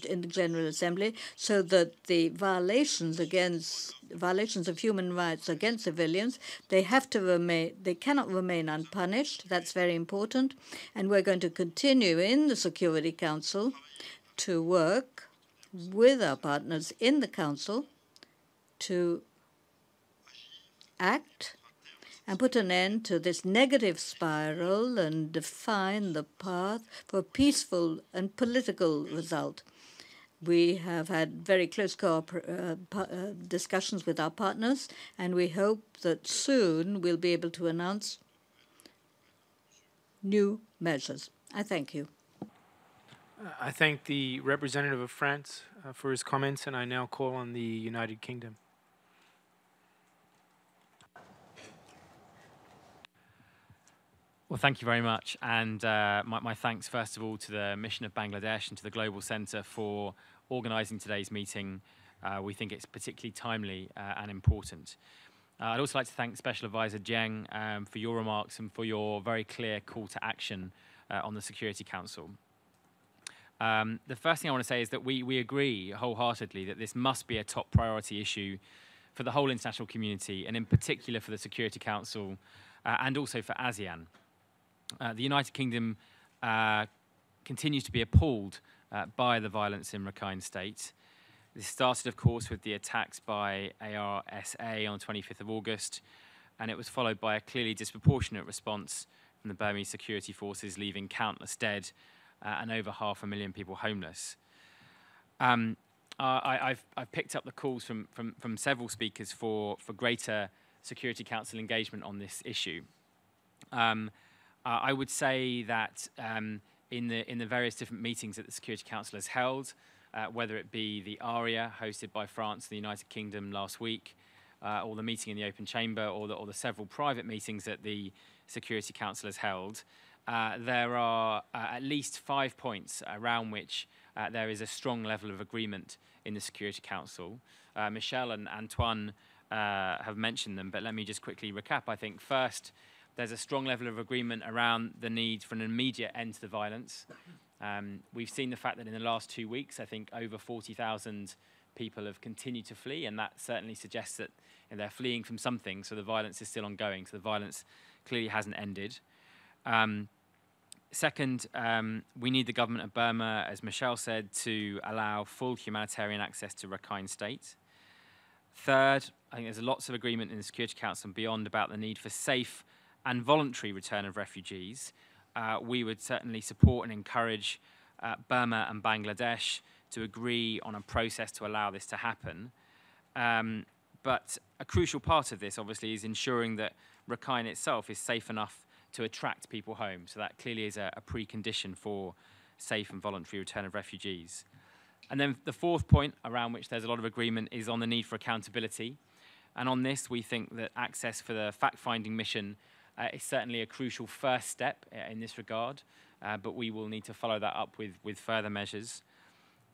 in the General Assembly, so that the violations of human rights against civilians, they cannot remain unpunished. That's very important. And we're going to continue in the Security Council to work with our partners in the Council to act and put an end to this negative spiral and define the path for a peaceful and political result. We have had very close discussions with our partners, and we hope that soon we'll be able to announce new measures. I thank you. I thank the representative of France for his comments, and I now call on the United Kingdom. Well, thank you very much. And my thanks, first of all, to the Mission of Bangladesh and to the Global Centre for organising today's meeting. We think it's particularly timely and important. I'd also like to thank Special Advisor Jeng for your remarks and for your very clear call to action on the Security Council. The first thing I want to say is that we agree wholeheartedly that this must be a top priority issue for the whole international community, and in particular for the Security Council and also for ASEAN. The United Kingdom continues to be appalled by the violence in Rakhine State. This started, of course, with the attacks by ARSA on the 25th of August, and it was followed by a clearly disproportionate response from the Burmese security forces, leaving countless dead and over 500,000 people homeless. I've picked up the calls from several speakers for greater Security Council engagement on this issue. I would say that in the various different meetings that the Security Council has held, whether it be the ARIA hosted by France and the United Kingdom last week, or the meeting in the Open Chamber, or the several private meetings that the Security Council has held, there are at least 5 points around which there is a strong level of agreement in the Security Council. Michel and Antoine have mentioned them, but let me just quickly recap. I think first, there's a strong level of agreement around the need for an immediate end to the violence. We've seen the fact that in the last 2 weeks, I think over 40,000 people have continued to flee, and that certainly suggests that they're fleeing from something, so the violence is still ongoing, so the violence clearly hasn't ended. Second, we need the government of Burma, as Michel said, to allow full humanitarian access to Rakhine State. Third, I think there's lots of agreement in the Security Council and beyond about the need for safe and voluntary return of refugees. We would certainly support and encourage Burma and Bangladesh to agree on a process to allow this to happen. But a crucial part of this, obviously, is ensuring that Rakhine itself is safe enough to attract people home. So that clearly is a precondition for safe and voluntary return of refugees. And then the fourth point around which there's a lot of agreement is on the need for accountability. And on this, we think that access for the fact-finding mission is certainly a crucial first step in this regard, but we will need to follow that up with further measures.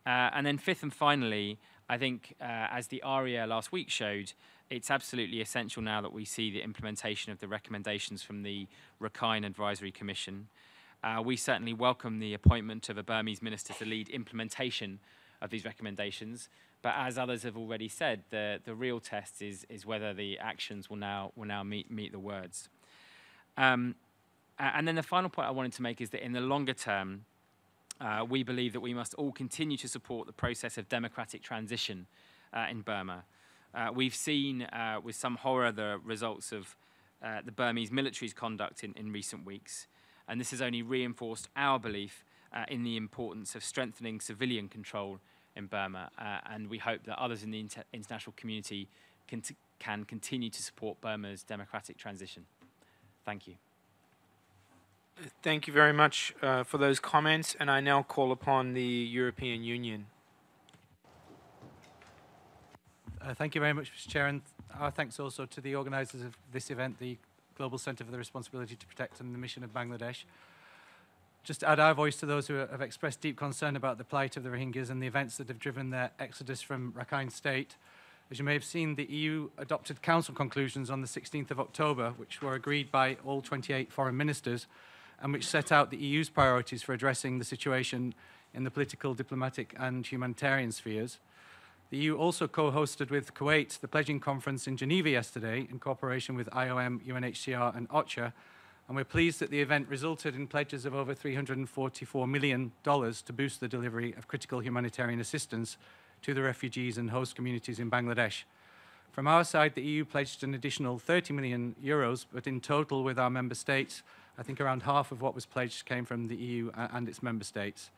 And then fifth and finally, I think as the ARIA last week showed, it's absolutely essential now that we see the implementation of the recommendations from the Rakhine Advisory Commission. We certainly welcome the appointment of a Burmese minister to lead implementation of these recommendations, but as others have already said, the real test is whether the actions will now meet the words. And then the final point I wanted to make is that in the longer term, we believe that we must all continue to support the process of democratic transition in Burma. We've seen with some horror the results of the Burmese military's conduct in recent weeks, and this has only reinforced our belief in the importance of strengthening civilian control in Burma, and we hope that others in the international community can continue to support Burma's democratic transition. Thank you. Thank you very much for those comments, and I now call upon the European Union. Thank you very much, Mr. Chair, and our thanks also to the organisers of this event, the Global Centre for the Responsibility to Protect and the Mission of Bangladesh. Just to add our voice to those who have expressed deep concern about the plight of the Rohingyas and the events that have driven their exodus from Rakhine State. As you may have seen, the EU adopted Council conclusions on the 16th of October, which were agreed by all 28 foreign ministers, and which set out the EU's priorities for addressing the situation in the political, diplomatic and humanitarian spheres. The EU also co-hosted with Kuwait the pledging conference in Geneva yesterday in cooperation with IOM, UNHCR and OCHA, and we're pleased that the event resulted in pledges of over $344 million to boost the delivery of critical humanitarian assistance to the refugees and host communities in Bangladesh. From our side, the EU pledged an additional 30 million euros, but in total with our member states, I think around half of what was pledged came from the EU and its member states.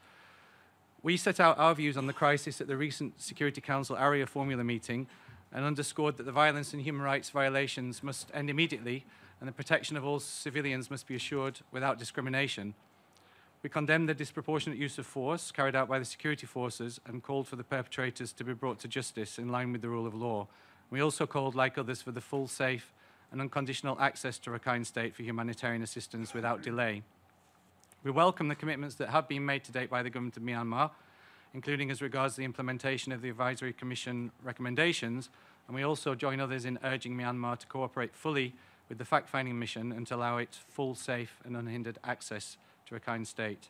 We set out our views on the crisis at the recent Security Council Area Formula meeting and underscored that the violence and human rights violations must end immediately and the protection of all civilians must be assured without discrimination. We condemned the disproportionate use of force carried out by the security forces and called for the perpetrators to be brought to justice in line with the rule of law. We also called, like others, for the full, safe and unconditional access to Rakhine State for humanitarian assistance without delay. We welcome the commitments that have been made to date by the government of Myanmar, including as regards the implementation of the Advisory Commission recommendations, and we also join others in urging Myanmar to cooperate fully with the fact-finding mission and to allow it full, safe and unhindered access to Rakhine State.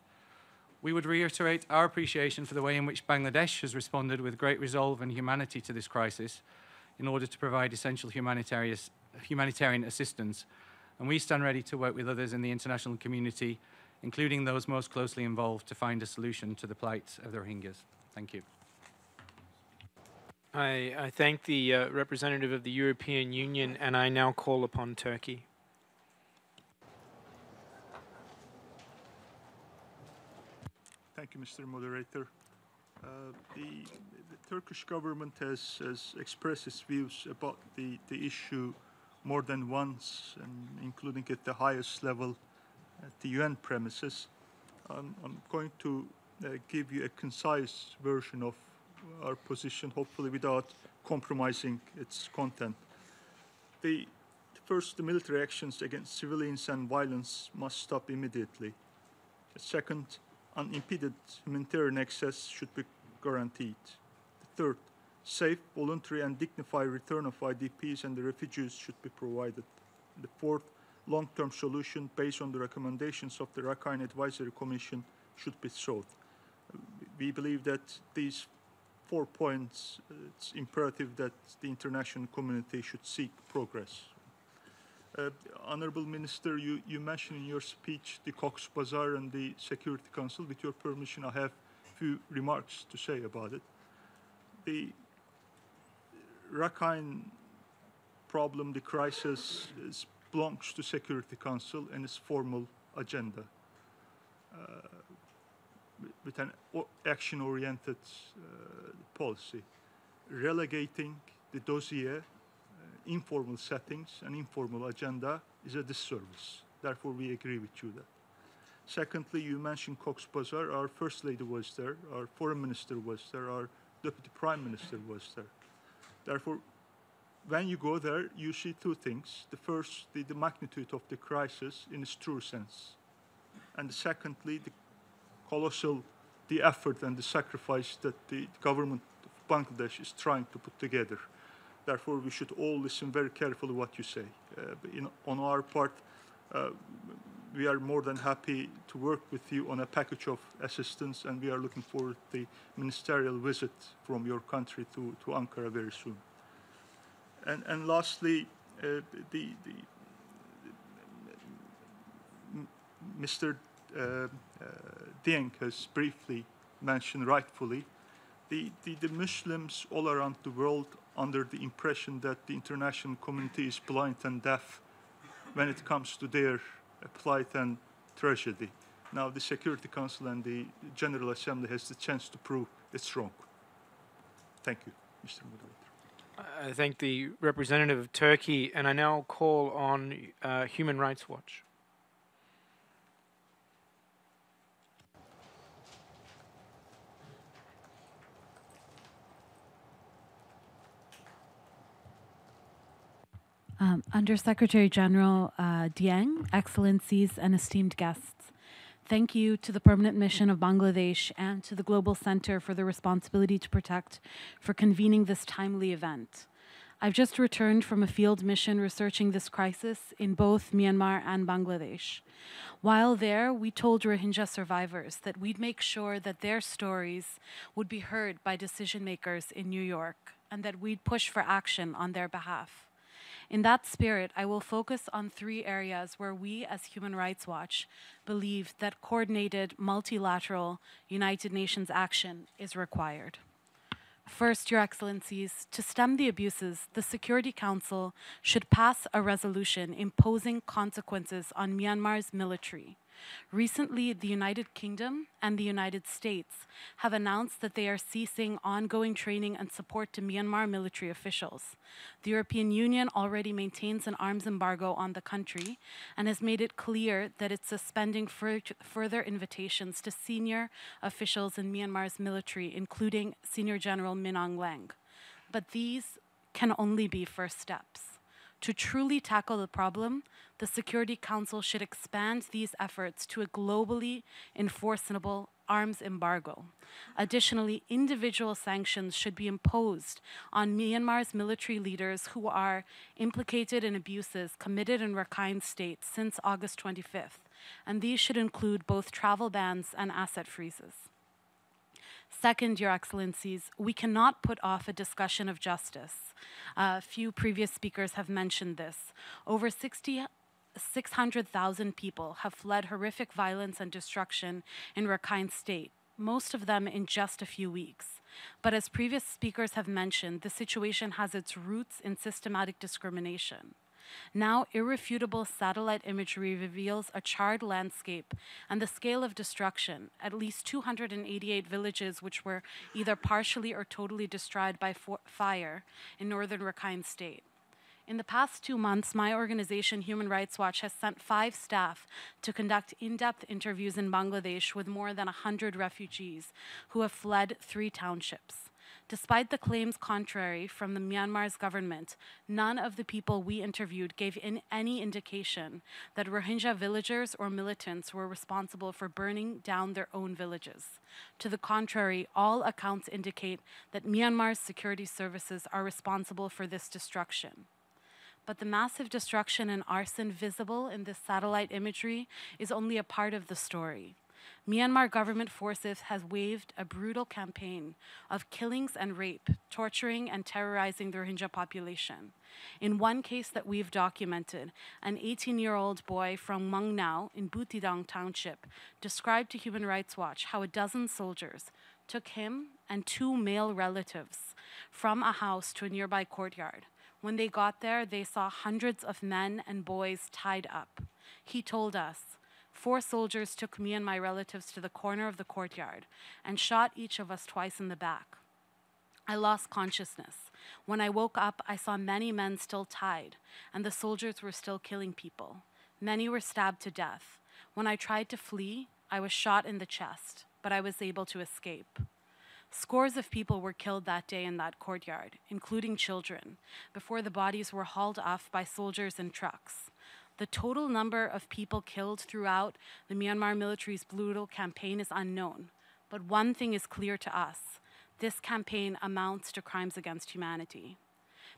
We would reiterate our appreciation for the way in which Bangladesh has responded with great resolve and humanity to this crisis in order to provide essential humanitarian assistance, and we stand ready to work with others in the international community, including those most closely involved, to find a solution to the plight of the Rohingyas. Thank you. I thank the representative of the European Union, and I now call upon Turkey. Thank you, Mr. Moderator. The Turkish government has expressed its views about the issue more than once, and including at the highest level at the UN premises. I'm going to give you a concise version of our position, hopefully without compromising its content. First, the military actions against civilians and violence must stop immediately. Second, unimpeded humanitarian access should be guaranteed. Third, safe, voluntary and dignified return of IDPs and the refugees should be provided. The fourth, long-term solution based on the recommendations of the Rakhine Advisory Commission should be sought. We believe that these 4 points, it's imperative that the international community should seek progress. Honorable Minister, you mentioned in your speech the Cox's Bazar and the Security Council. With your permission, I have a few remarks to say about it. The Rakhine problem, the crisis, belongs to Security Council and its formal agenda, with an action-oriented policy. Relegating the dossier, informal settings and informal agenda is a disservice. Therefore, we agree with you there. Secondly, you mentioned Cox's Bazar. Our First Lady was there, our Foreign Minister was there, our Deputy Prime Minister was there. Therefore, when you go there, you see two things. The first, the magnitude of the crisis in its true sense. And secondly, the effort and the sacrifice that the government of Bangladesh is trying to put together. Therefore, we should all listen very carefully what you say. On our part, we are more than happy to work with you on a package of assistance, and we are looking forward to the ministerial visit from your country to Ankara very soon. And lastly, Mr. Dieng has briefly mentioned rightfully, the Muslims all around the world under the impression that the international community is blind and deaf when it comes to their plight and tragedy. Now the Security Council and the General Assembly has the chance to prove it's wrong. Thank you, Mr. Moderator. I thank the representative of Turkey, and I now call on Human Rights Watch. Undersecretary General Dieng, Excellencies and esteemed guests, thank you to the Permanent Mission of Bangladesh and to the Global Center for the Responsibility to Protect for convening this timely event. I've just returned from a field mission researching this crisis in both Myanmar and Bangladesh. While there, we told Rohingya survivors that we'd make sure that their stories would be heard by decision makers in New York and that we'd push for action on their behalf. In that spirit, I will focus on 3 areas where we as Human Rights Watch believe that coordinated multilateral United Nations action is required. First, Your Excellencies, to stem the abuses, the Security Council should pass a resolution imposing consequences on Myanmar's military Recently, the United Kingdom and the United States have announced that they are ceasing ongoing training and support to Myanmar military officials. The European Union already maintains an arms embargo on the country and has made it clear that it's suspending further invitations to senior officials in Myanmar's military, including Senior General Min Aung Hlaing. But these can only be first steps. To truly tackle the problem, the Security Council should expand these efforts to a globally enforceable arms embargo. Additionally, individual sanctions should be imposed on Myanmar's military leaders who are implicated in abuses committed in Rakhine State since August 25th, and these should include both travel bans and asset freezes. Second, Your Excellencies, we cannot put off a discussion of justice. A few previous speakers have mentioned this. Over 600,000 people have fled horrific violence and destruction in Rakhine State, most of them in just a few weeks. But as previous speakers have mentioned, the situation has its roots in systematic discrimination. Now, irrefutable satellite imagery reveals a charred landscape and the scale of destruction, at least 288 villages which were either partially or totally destroyed by fire in northern Rakhine State. In the past 2 months, my organization, Human Rights Watch, has sent 5 staff to conduct in-depth interviews in Bangladesh with more than 100 refugees who have fled 3 townships. Despite the claims contrary from the Myanmar's government, none of the people we interviewed gave any indication that Rohingya villagers or militants were responsible for burning down their own villages. To the contrary, all accounts indicate that Myanmar's security services are responsible for this destruction. But the massive destruction and arson visible in this satellite imagery is only a part of the story. Myanmar government forces has waged a brutal campaign of killings and rape, torturing and terrorizing the Rohingya population. In one case that we've documented, an 18-year-old boy from Mung Nau in Butidang Township described to Human Rights Watch how a dozen soldiers took him and 2 male relatives from a house to a nearby courtyard. When they got there, they saw hundreds of men and boys tied up. He told us, 4 soldiers took me and my relatives to the corner of the courtyard and shot each of us twice in the back. I lost consciousness. When I woke up, I saw many men still tied, and the soldiers were still killing people. Many were stabbed to death. When I tried to flee, I was shot in the chest, but I was able to escape. Scores of people were killed that day in that courtyard, including children, before the bodies were hauled off by soldiers in trucks. The total number of people killed throughout the Myanmar military's brutal campaign is unknown, but one thing is clear to us. This campaign amounts to crimes against humanity.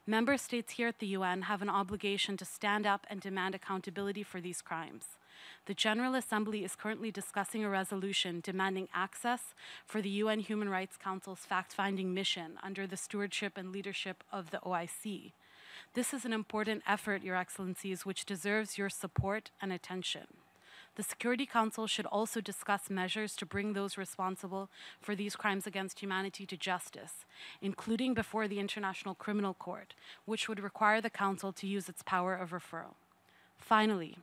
Member states here at the UN have an obligation to stand up and demand accountability for these crimes. The General Assembly is currently discussing a resolution demanding access for the UN Human Rights Council's fact-finding mission under the stewardship and leadership of the OIC. This is an important effort, Your Excellencies, which deserves your support and attention. The Security Council should also discuss measures to bring those responsible for these crimes against humanity to justice, including before the International Criminal Court, which would require the Council to use its power of referral. Finally,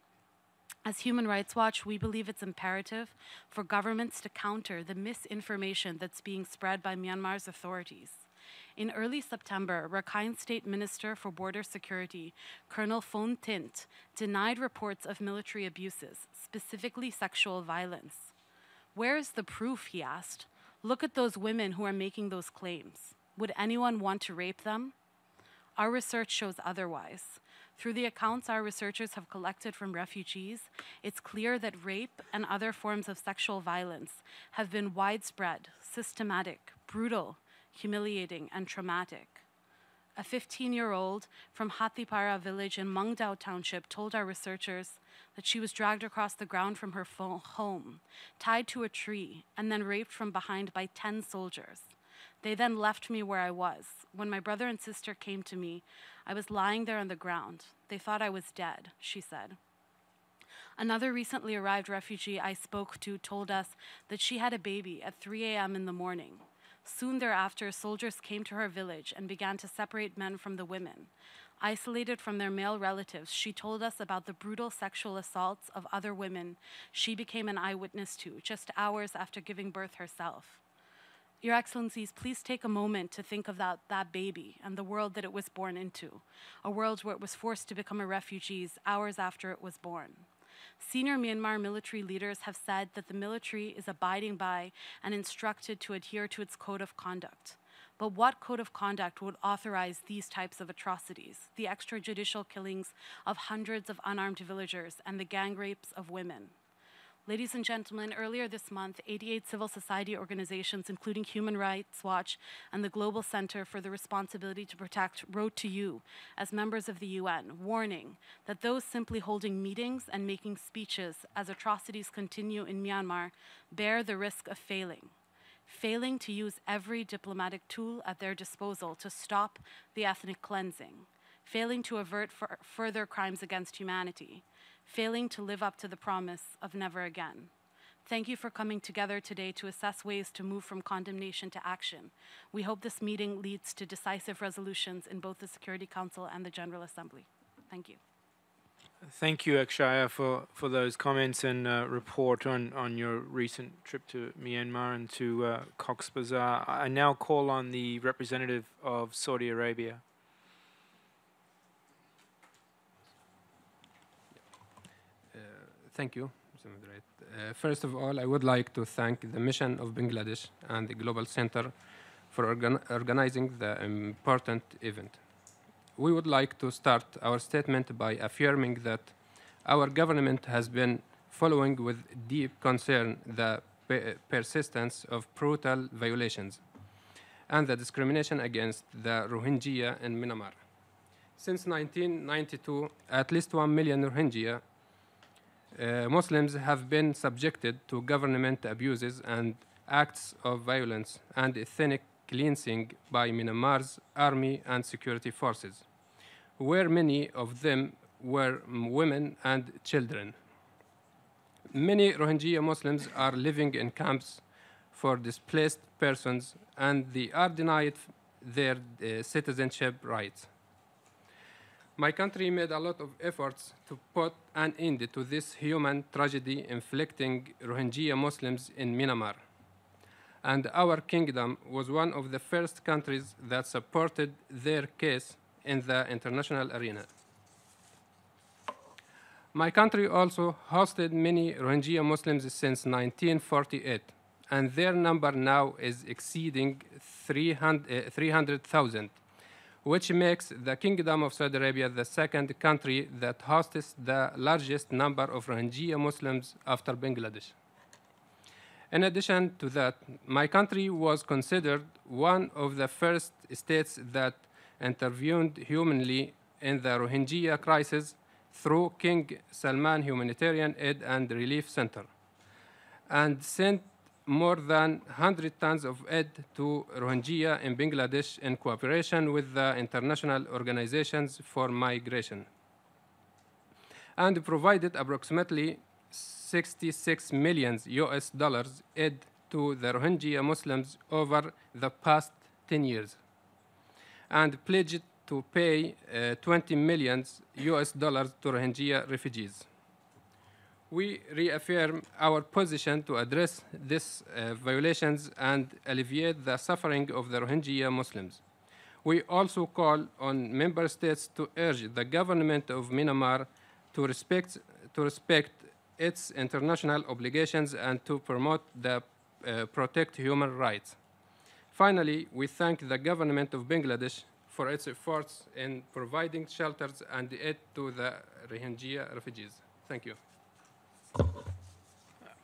as Human Rights Watch, we believe it's imperative for governments to counter the misinformation that's being spread by Myanmar's authorities. In early September, Rakhine State Minister for Border Security, Colonel Phon Tint, denied reports of military abuses, specifically sexual violence. Where is the proof, he asked. Look at those women who are making those claims. Would anyone want to rape them? Our research shows otherwise. Through the accounts our researchers have collected from refugees, it's clear that rape and other forms of sexual violence have been widespread, systematic, brutal, humiliating, and traumatic. A 15-year-old from Hathipara village in Mungdao Township told our researchers that she was dragged across the ground from her home, tied to a tree, and then raped from behind by 10 soldiers. They then left me where I was. When my brother and sister came to me, I was lying there on the ground. They thought I was dead, she said. Another recently arrived refugee I spoke to told us that she had a baby at 3 a.m. in the morning. Soon thereafter, soldiers came to her village and began to separate men from the women. Isolated from their male relatives, she told us about the brutal sexual assaults of other women she became an eyewitness to just hours after giving birth herself. Your Excellencies, please take a moment to think of that baby and the world that it was born into, a world where it was forced to become a refugee hours after it was born. Senior Myanmar military leaders have said that the military is abiding by and instructed to adhere to its code of conduct. But what code of conduct would authorize these types of atrocities, the extrajudicial killings of hundreds of unarmed villagers and the gang rapes of women? Ladies and gentlemen, earlier this month, 88 civil society organizations, including Human Rights Watch and the Global Center for the Responsibility to Protect, wrote to you as members of the UN, warning that those simply holding meetings and making speeches as atrocities continue in Myanmar bear the risk of failing to use every diplomatic tool at their disposal to stop the ethnic cleansing, failing to avert further crimes against humanity, failing to live up to the promise of never again. Thank you for coming together today to assess ways to move from condemnation to action. We hope this meeting leads to decisive resolutions in both the Security Council and the General Assembly. Thank you. Thank you, Akshaya, for those comments and report on your recent trip to Myanmar and to Cox's Bazar. I now call on the representative of Saudi Arabia. Thank you, Mr. Moderator. First of all, I would like to thank the mission of Bangladesh and the Global Center for organizing the important event. We would like to start our statement by affirming that our government has been following with deep concern the persistence of brutal violations and the discrimination against the Rohingya in Myanmar. Since 1992, at least 1 million Rohingya Muslims have been subjected to government abuses and acts of violence and ethnic cleansing by Myanmar's army and security forces, where many of them were women and children. Many Rohingya Muslims are living in camps for displaced persons, and they are denied their citizenship rights. My country made a lot of efforts to put an end to this human tragedy inflicting Rohingya Muslims in Myanmar. And our kingdom was one of the first countries that supported their case in the international arena. My country also hosted many Rohingya Muslims since 1948, and their number now is exceeding 300,000. Which makes the Kingdom of Saudi Arabia the second country that hosts the largest number of Rohingya Muslims after Bangladesh. In addition to that, my country was considered one of the first states that intervened humanly in the Rohingya crisis through King Salman Humanitarian Aid and Relief Center, and sent more than 100 tons of aid to Rohingya in Bangladesh in cooperation with the international organizations for migration, and provided approximately $66 million aid to the Rohingya Muslims over the past 10 years, and pledged to pay $20 million to Rohingya refugees. We reaffirm our position to address these violations and alleviate the suffering of the Rohingya Muslims. We also call on member states to urge the government of Myanmar to respect its international obligations and to promote the protect human rights. Finally, we thank the government of Bangladesh for its efforts in providing shelters and aid to the Rohingya refugees. Thank you.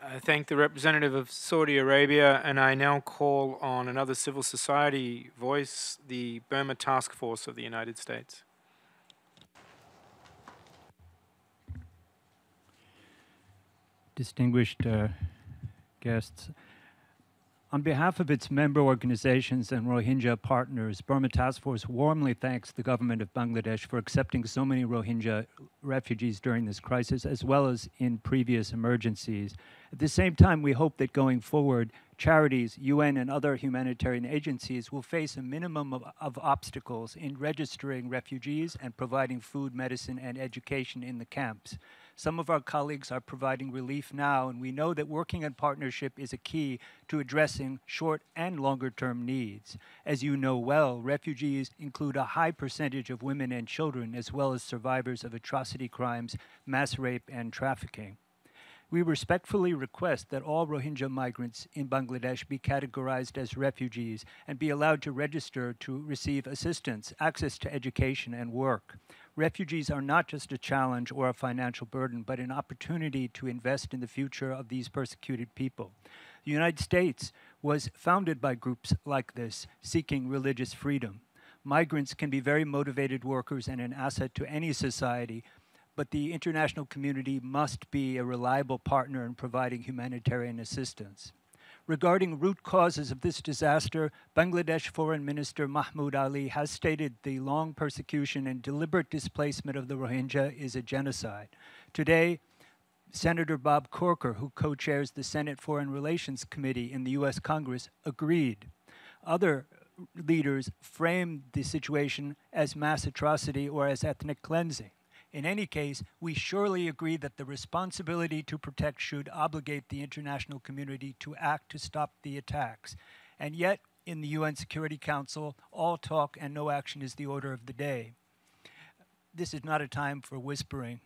I thank the representative of Saudi Arabia, and I now call on another civil society voice, the Burma Task Force of the United States. Distinguished guests, On behalf of its member organizations and Rohingya partners, Burma Task Force warmly thanks the government of Bangladesh for accepting so many Rohingya refugees during this crisis, as well as in previous emergencies. At the same time, we hope that going forward, charities, UN, and other humanitarian agencies will face a minimum of obstacles in registering refugees and providing food, medicine, and education in the camps. Some of our colleagues are providing relief now, and we know that working in partnership is a key to addressing short and longer-term needs. As you know well, refugees include a high percentage of women and children, as well as survivors of atrocity crimes, mass rape, and trafficking. We respectfully request that all Rohingya migrants in Bangladesh be categorized as refugees and be allowed to register to receive assistance, access to education, and work. Refugees are not just a challenge or a financial burden, but an opportunity to invest in the future of these persecuted people. The United States was founded by groups like this, seeking religious freedom. Migrants can be very motivated workers and an asset to any society, but the international community must be a reliable partner in providing humanitarian assistance. Regarding root causes of this disaster, Bangladesh Foreign Minister Mahmoud Ali has stated the long persecution and deliberate displacement of the Rohingya is a genocide. Today, Senator Bob Corker, who co-chairs the Senate Foreign Relations Committee in the U.S. Congress, agreed. Other leaders framed the situation as mass atrocity or as ethnic cleansing. In any case, we surely agree that the responsibility to protect should obligate the international community to act to stop the attacks. And yet, in the UN Security Council, all talk and no action is the order of the day. This is not a time for whispering.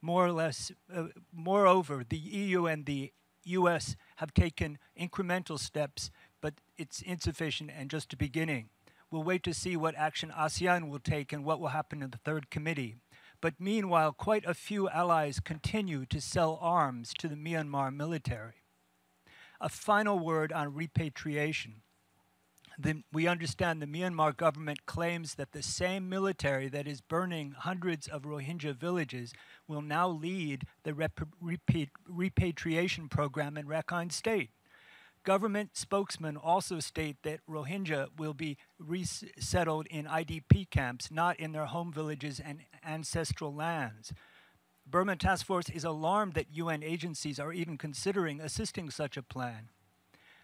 Moreover, the EU and the US have taken incremental steps, but it's insufficient and just a beginning. We'll wait to see what action ASEAN will take and what will happen in the Third Committee. But meanwhile, quite a few allies continue to sell arms to the Myanmar military. A final word on repatriation. We understand the Myanmar government claims that the same military that is burning hundreds of Rohingya villages will now lead the repatriation program in Rakhine State. Government spokesmen also state that Rohingya will be resettled in IDP camps, not in their home villages and ancestral lands. Burma Task Force is alarmed that UN agencies are even considering assisting such a plan.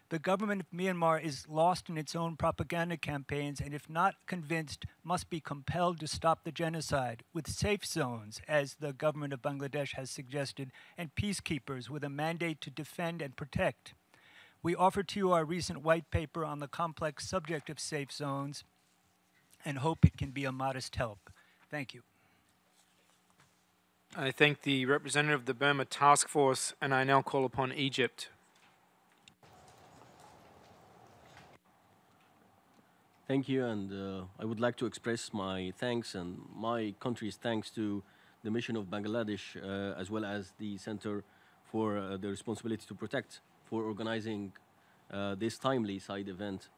The government of Myanmar is lost in its own propaganda campaigns and, if not convinced, must be compelled to stop the genocide with safe zones, as the government of Bangladesh has suggested, and peacekeepers with a mandate to defend and protect. We offer to you our recent white paper on the complex subject of safe zones and hope it can be a modest help. Thank you. I thank the representative of the Burma Task Force, and I now call upon Egypt. Thank you, and I would like to express my thanks and my country's thanks to the mission of Bangladesh, as well as the Center for the Responsibility to Protect, for organizing this timely side event.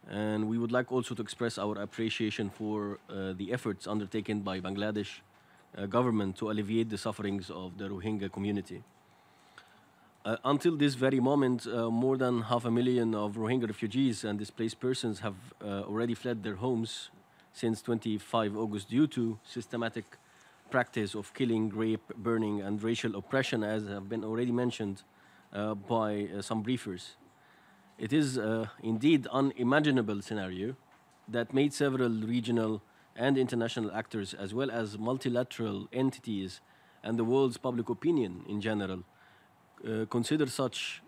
And we would like also to express our appreciation for the efforts undertaken by Bangladesh government to alleviate the sufferings of the Rohingya community. Until this very moment, more than 500,000 of Rohingya refugees and displaced persons have already fled their homes since 25 August due to systematic practice of killing, rape, burning, and racial oppression, as have been already mentioned by some briefers. It is indeed an unimaginable scenario that made several regional and international actors, as well as multilateral entities and the world's public opinion in general, consider such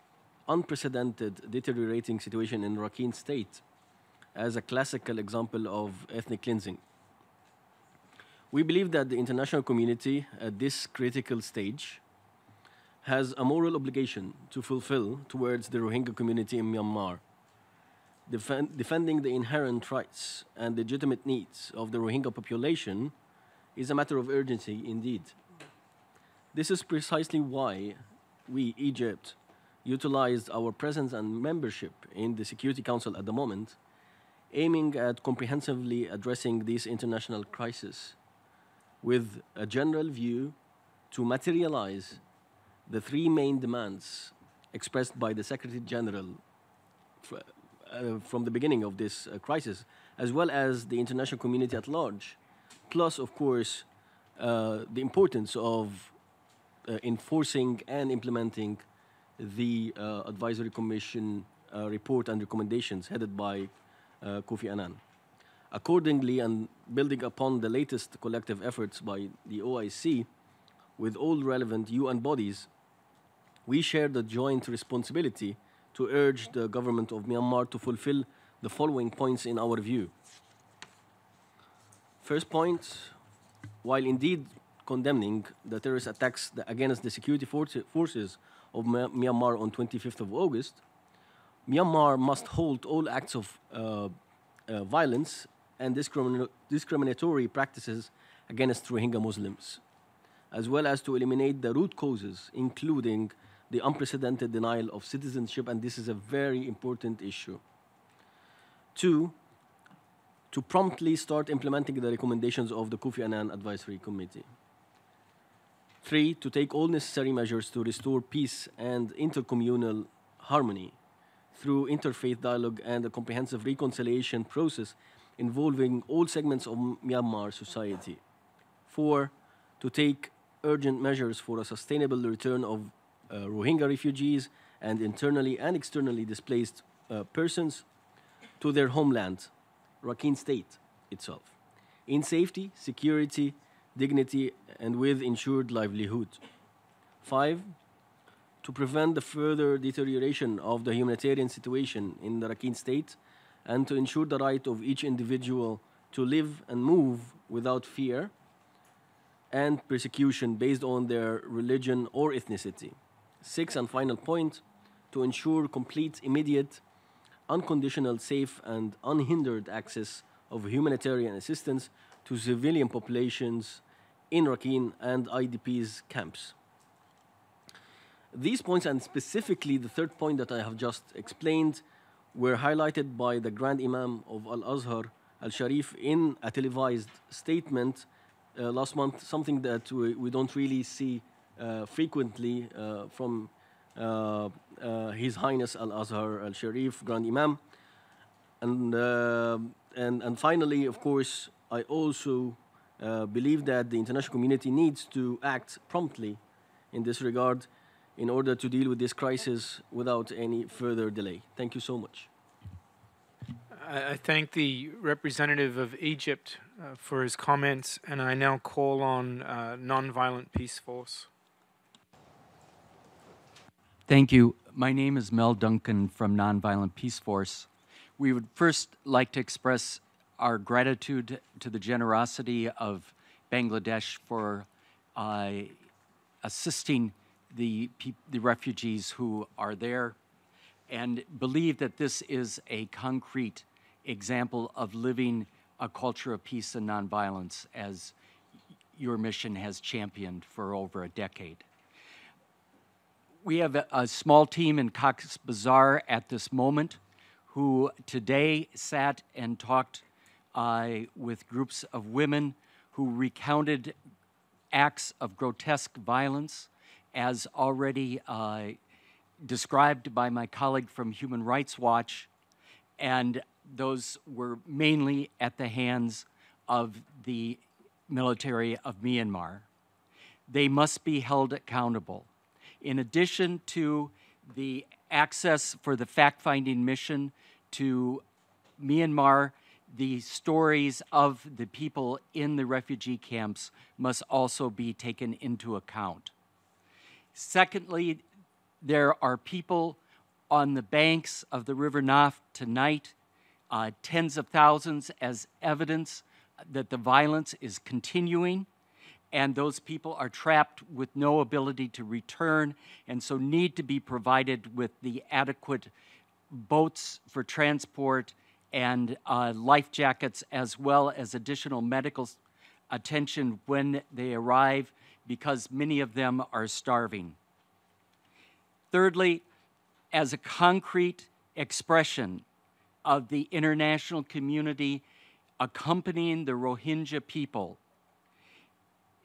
unprecedented deteriorating situation in Rakhine State as a classical example of ethnic cleansing. We believe that the international community at this critical stage has a moral obligation to fulfill towards the Rohingya community in Myanmar. Defending the inherent rights and legitimate needs of the Rohingya population is a matter of urgency indeed. This is precisely why we, Egypt, utilized our presence and membership in the Security Council at the moment, aiming at comprehensively addressing this international crisis with a general view to materialize the three main demands expressed by the Secretary General from the beginning of this crisis, as well as the international community at large. Plus, of course, the importance of enforcing and implementing the Advisory Commission report and recommendations headed by Kofi Annan. Accordingly, and building upon the latest collective efforts by the OIC with all relevant UN bodies, we share the joint responsibility to urge the government of Myanmar to fulfill the following points in our view. First point, while indeed condemning the terrorist attacks against the security forces of Myanmar on 25th of August, Myanmar must halt all acts of violence and discriminatory practices against Rohingya Muslims, as well as to eliminate the root causes, including the unprecedented denial of citizenship, and this is a very important issue. 2, to promptly start implementing the recommendations of the Kofi Annan Advisory Committee. 3, to take all necessary measures to restore peace and intercommunal harmony through interfaith dialogue and a comprehensive reconciliation process involving all segments of Myanmar society. 4, to take urgent measures for a sustainable return of Rohingya refugees and internally and externally displaced persons to their homeland, Rakhine State itself, in safety, security, dignity, and with ensured livelihood. 5, to prevent the further deterioration of the humanitarian situation in the Rakhine State and to ensure the right of each individual to live and move without fear and persecution based on their religion or ethnicity. 6, and final point, to ensure complete, immediate, unconditional, safe, and unhindered access of humanitarian assistance to civilian populations in Rakhine and IDPs camps. These points, and specifically the third point that I have just explained, were highlighted by the Grand Imam of Al-Azhar, Al-Sharif, in a televised statement last month, something that we don't really see frequently from His Highness Al-Azhar Al-Sharif, Grand Imam. And finally, of course, I also believe that the international community needs to act promptly in this regard in order to deal with this crisis without any further delay. Thank you so much. I thank the representative of Egypt for his comments, and I now call on Nonviolent Peace Force. Thank you. My name is Mel Duncan from Nonviolent Peace Force. We would first like to express our gratitude to the generosity of Bangladesh for assisting the refugees who are there, and believe that this is a concrete example of living a culture of peace and nonviolence as your mission has championed for over a decade. We have a small team in Cox's Bazar at this moment who today sat and talked with groups of women who recounted acts of grotesque violence as already described by my colleague from Human Rights Watch, and those were mainly at the hands of the military of Myanmar. They must be held accountable. In addition to the access for the fact-finding mission to Myanmar, the stories of the people in the refugee camps must also be taken into account. Secondly, there are people on the banks of the River Naf tonight, tens of thousands, as evidence that the violence is continuing, and those people are trapped with no ability to return, and so need to be provided with the adequate boats for transport and life jackets, as well as additional medical attention when they arrive, because many of them are starving. Thirdly, as a concrete expression of the international community accompanying the Rohingya people,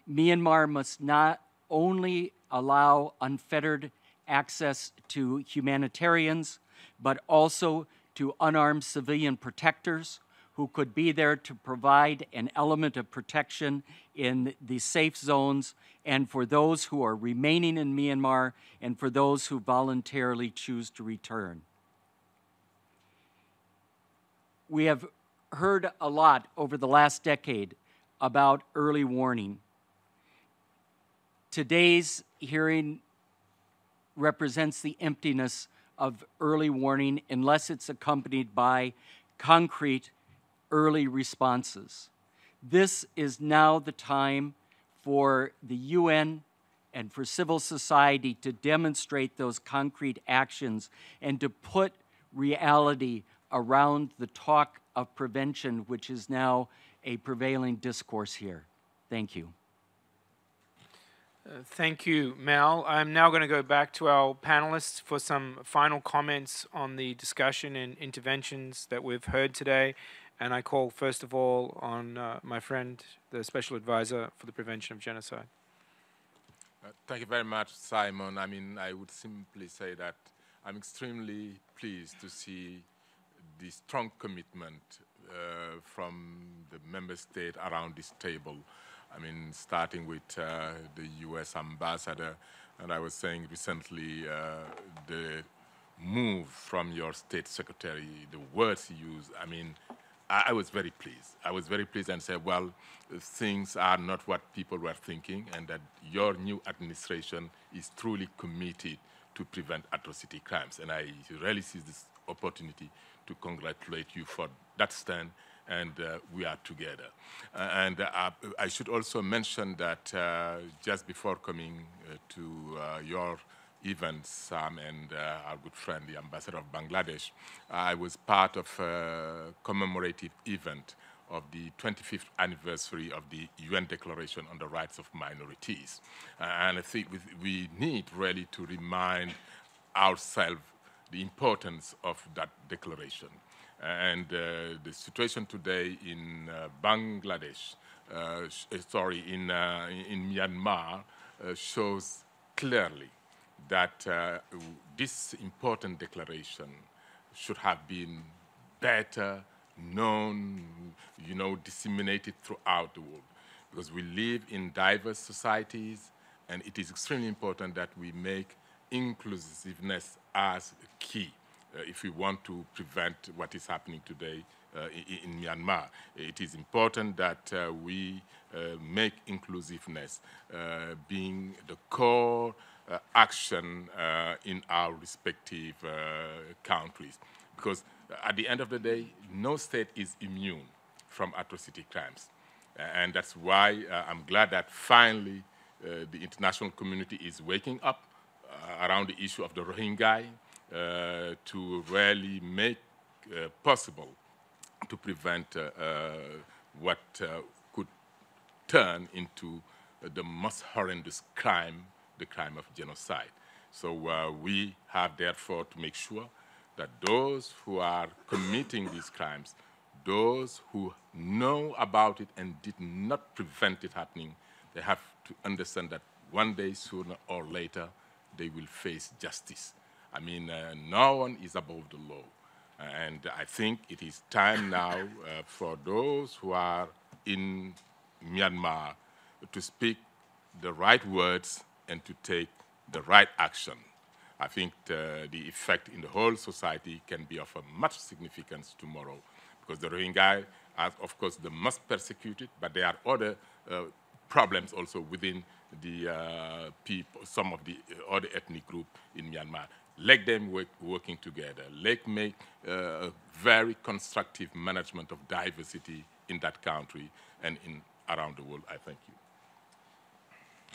Myanmar must not only allow unfettered access to humanitarians, but also to unarmed civilian protectors who could be there to provide an element of protection in the safe zones, and for those who are remaining in Myanmar, and for those who voluntarily choose to return. We have heard a lot over the last decade about early warning. Today's hearing represents the emptiness of early warning unless it's accompanied by concrete early responses. This is now the time for the UN and for civil society to demonstrate those concrete actions and to put reality around the talk of prevention, which is now a prevailing discourse here. Thank you. Thank you, Mel. I'm now going to go back to our panelists for some final comments on the discussion and interventions that we've heard today. And I call, first of all, on my friend, the Special Advisor for the Prevention of Genocide. Thank you very much, Simon. I mean, I would simply say that I'm extremely pleased to see the strong commitment from the member state around this table. I mean, starting with the US ambassador, and I was saying recently the move from your state secretary, the words he used, I mean, I was very pleased. I was very pleased and said, well, things are not what people were thinking, and that your new administration is truly committed to prevent atrocity crimes. And I really see this opportunity to congratulate you for that stand, and we are together. I should also mention that just before coming to your event, Sam, and our good friend, the ambassador of Bangladesh, I was part of a commemorative event of the 25th anniversary of the UN Declaration on the Rights of Minorities. And I think we need really to remind ourselves the importance of that declaration. And the situation today in Bangladesh, in Myanmar, shows clearly that this important declaration should have been better known, disseminated throughout the world. Because we live in diverse societies, and it is extremely important that we make inclusiveness as key if we want to prevent what is happening today in Myanmar. It is important that we make inclusiveness being the core action in our respective countries. Because at the end of the day, no state is immune from atrocity crimes. And that's why I'm glad that finally the international community is waking up around the issue of the Rohingya to really make possible to prevent what could turn into the most horrendous crime, the crime of genocide. So we have therefore to make sure that those who are committing these crimes, those who know about it and did not prevent it happening, they have to understand that one day, sooner or later, they will face justice. I mean, no one is above the law. And I think it is time now for those who are in Myanmar to speak the right words and to take the right action. I think the effect in the whole society can be of a much significance tomorrow, because the Rohingya are, of course, the most persecuted, but there are other problems also within the people, some of the other ethnic group in Myanmar. Let them working together. Let make very constructive management of diversity in that country and around the world. I thank you.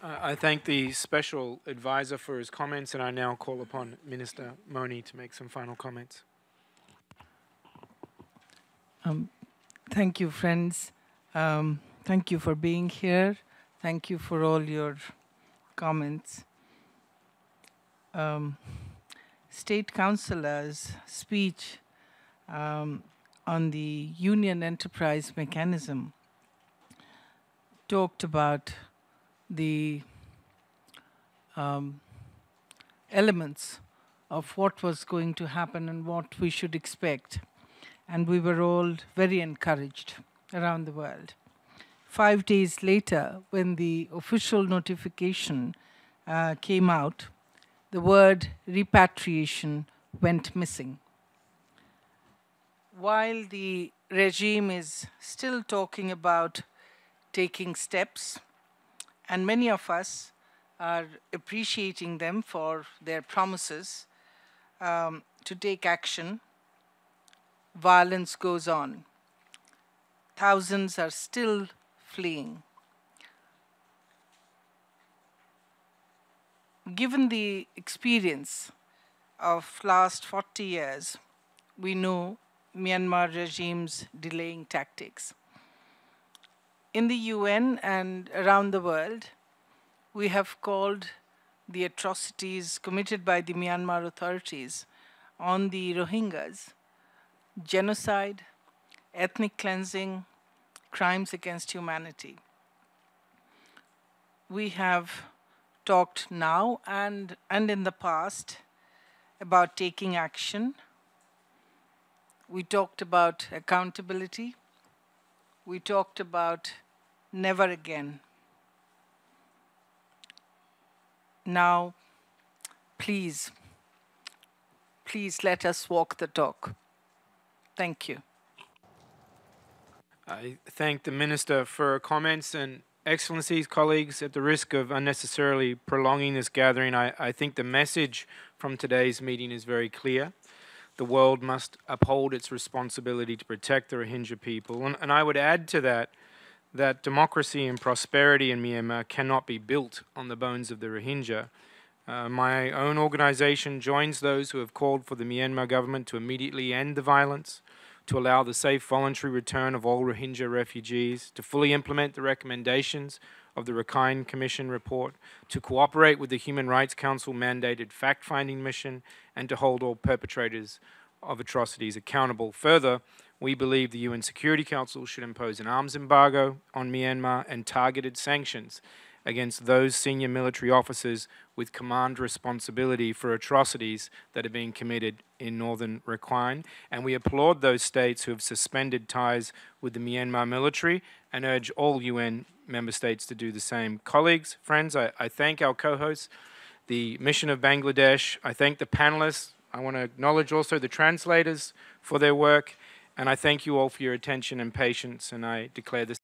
I thank the Special Advisor for his comments, and I now call upon Minister Moni to make some final comments. Thank you, friends. Thank you for being here. Thank you for all your comments. State Councillor's speech on the Union Enterprise Mechanism talked about the elements of what was going to happen and what we should expect. And we were all very encouraged around the world. 5 days later, when the official notification came out, the word repatriation went missing. While the regime is still talking about taking steps, and many of us are appreciating them for their promises to take action, violence goes on. Thousands are still fleeing. Given the experience of last 40 years, we know Myanmar regime's delaying tactics. In the UN and around the world, we have called the atrocities committed by the Myanmar authorities on the Rohingyas genocide, ethnic cleansing, crimes against humanity. We have talked now and in the past about taking action. We talked about accountability. We talked about never again. Now, please let us walk the talk. Thank you. I thank the Minister for her comments, and Excellencies, colleagues, at the risk of unnecessarily prolonging this gathering, I think the message from today's meeting is very clear. The world must uphold its responsibility to protect the Rohingya people. And I would add to that democracy and prosperity in Myanmar cannot be built on the bones of the Rohingya. My own organization joins those who have called for the Myanmar government to immediately end the violence, to allow the safe voluntary return of all Rohingya refugees, to fully implement the recommendations of the Rakhine Commission report, to cooperate with the Human Rights Council mandated fact-finding mission, and to hold all perpetrators of atrocities accountable. Further, we believe the UN Security Council should impose an arms embargo on Myanmar and targeted sanctions against those senior military officers with command responsibility for atrocities that are being committed in northern Rakhine. And we applaud those states who have suspended ties with the Myanmar military and urge all UN member states to do the same. Colleagues, friends, I thank our co-hosts, the mission of Bangladesh. I thank the panelists. I want to acknowledge also the translators for their work. And I thank you all for your attention and patience, and I declare this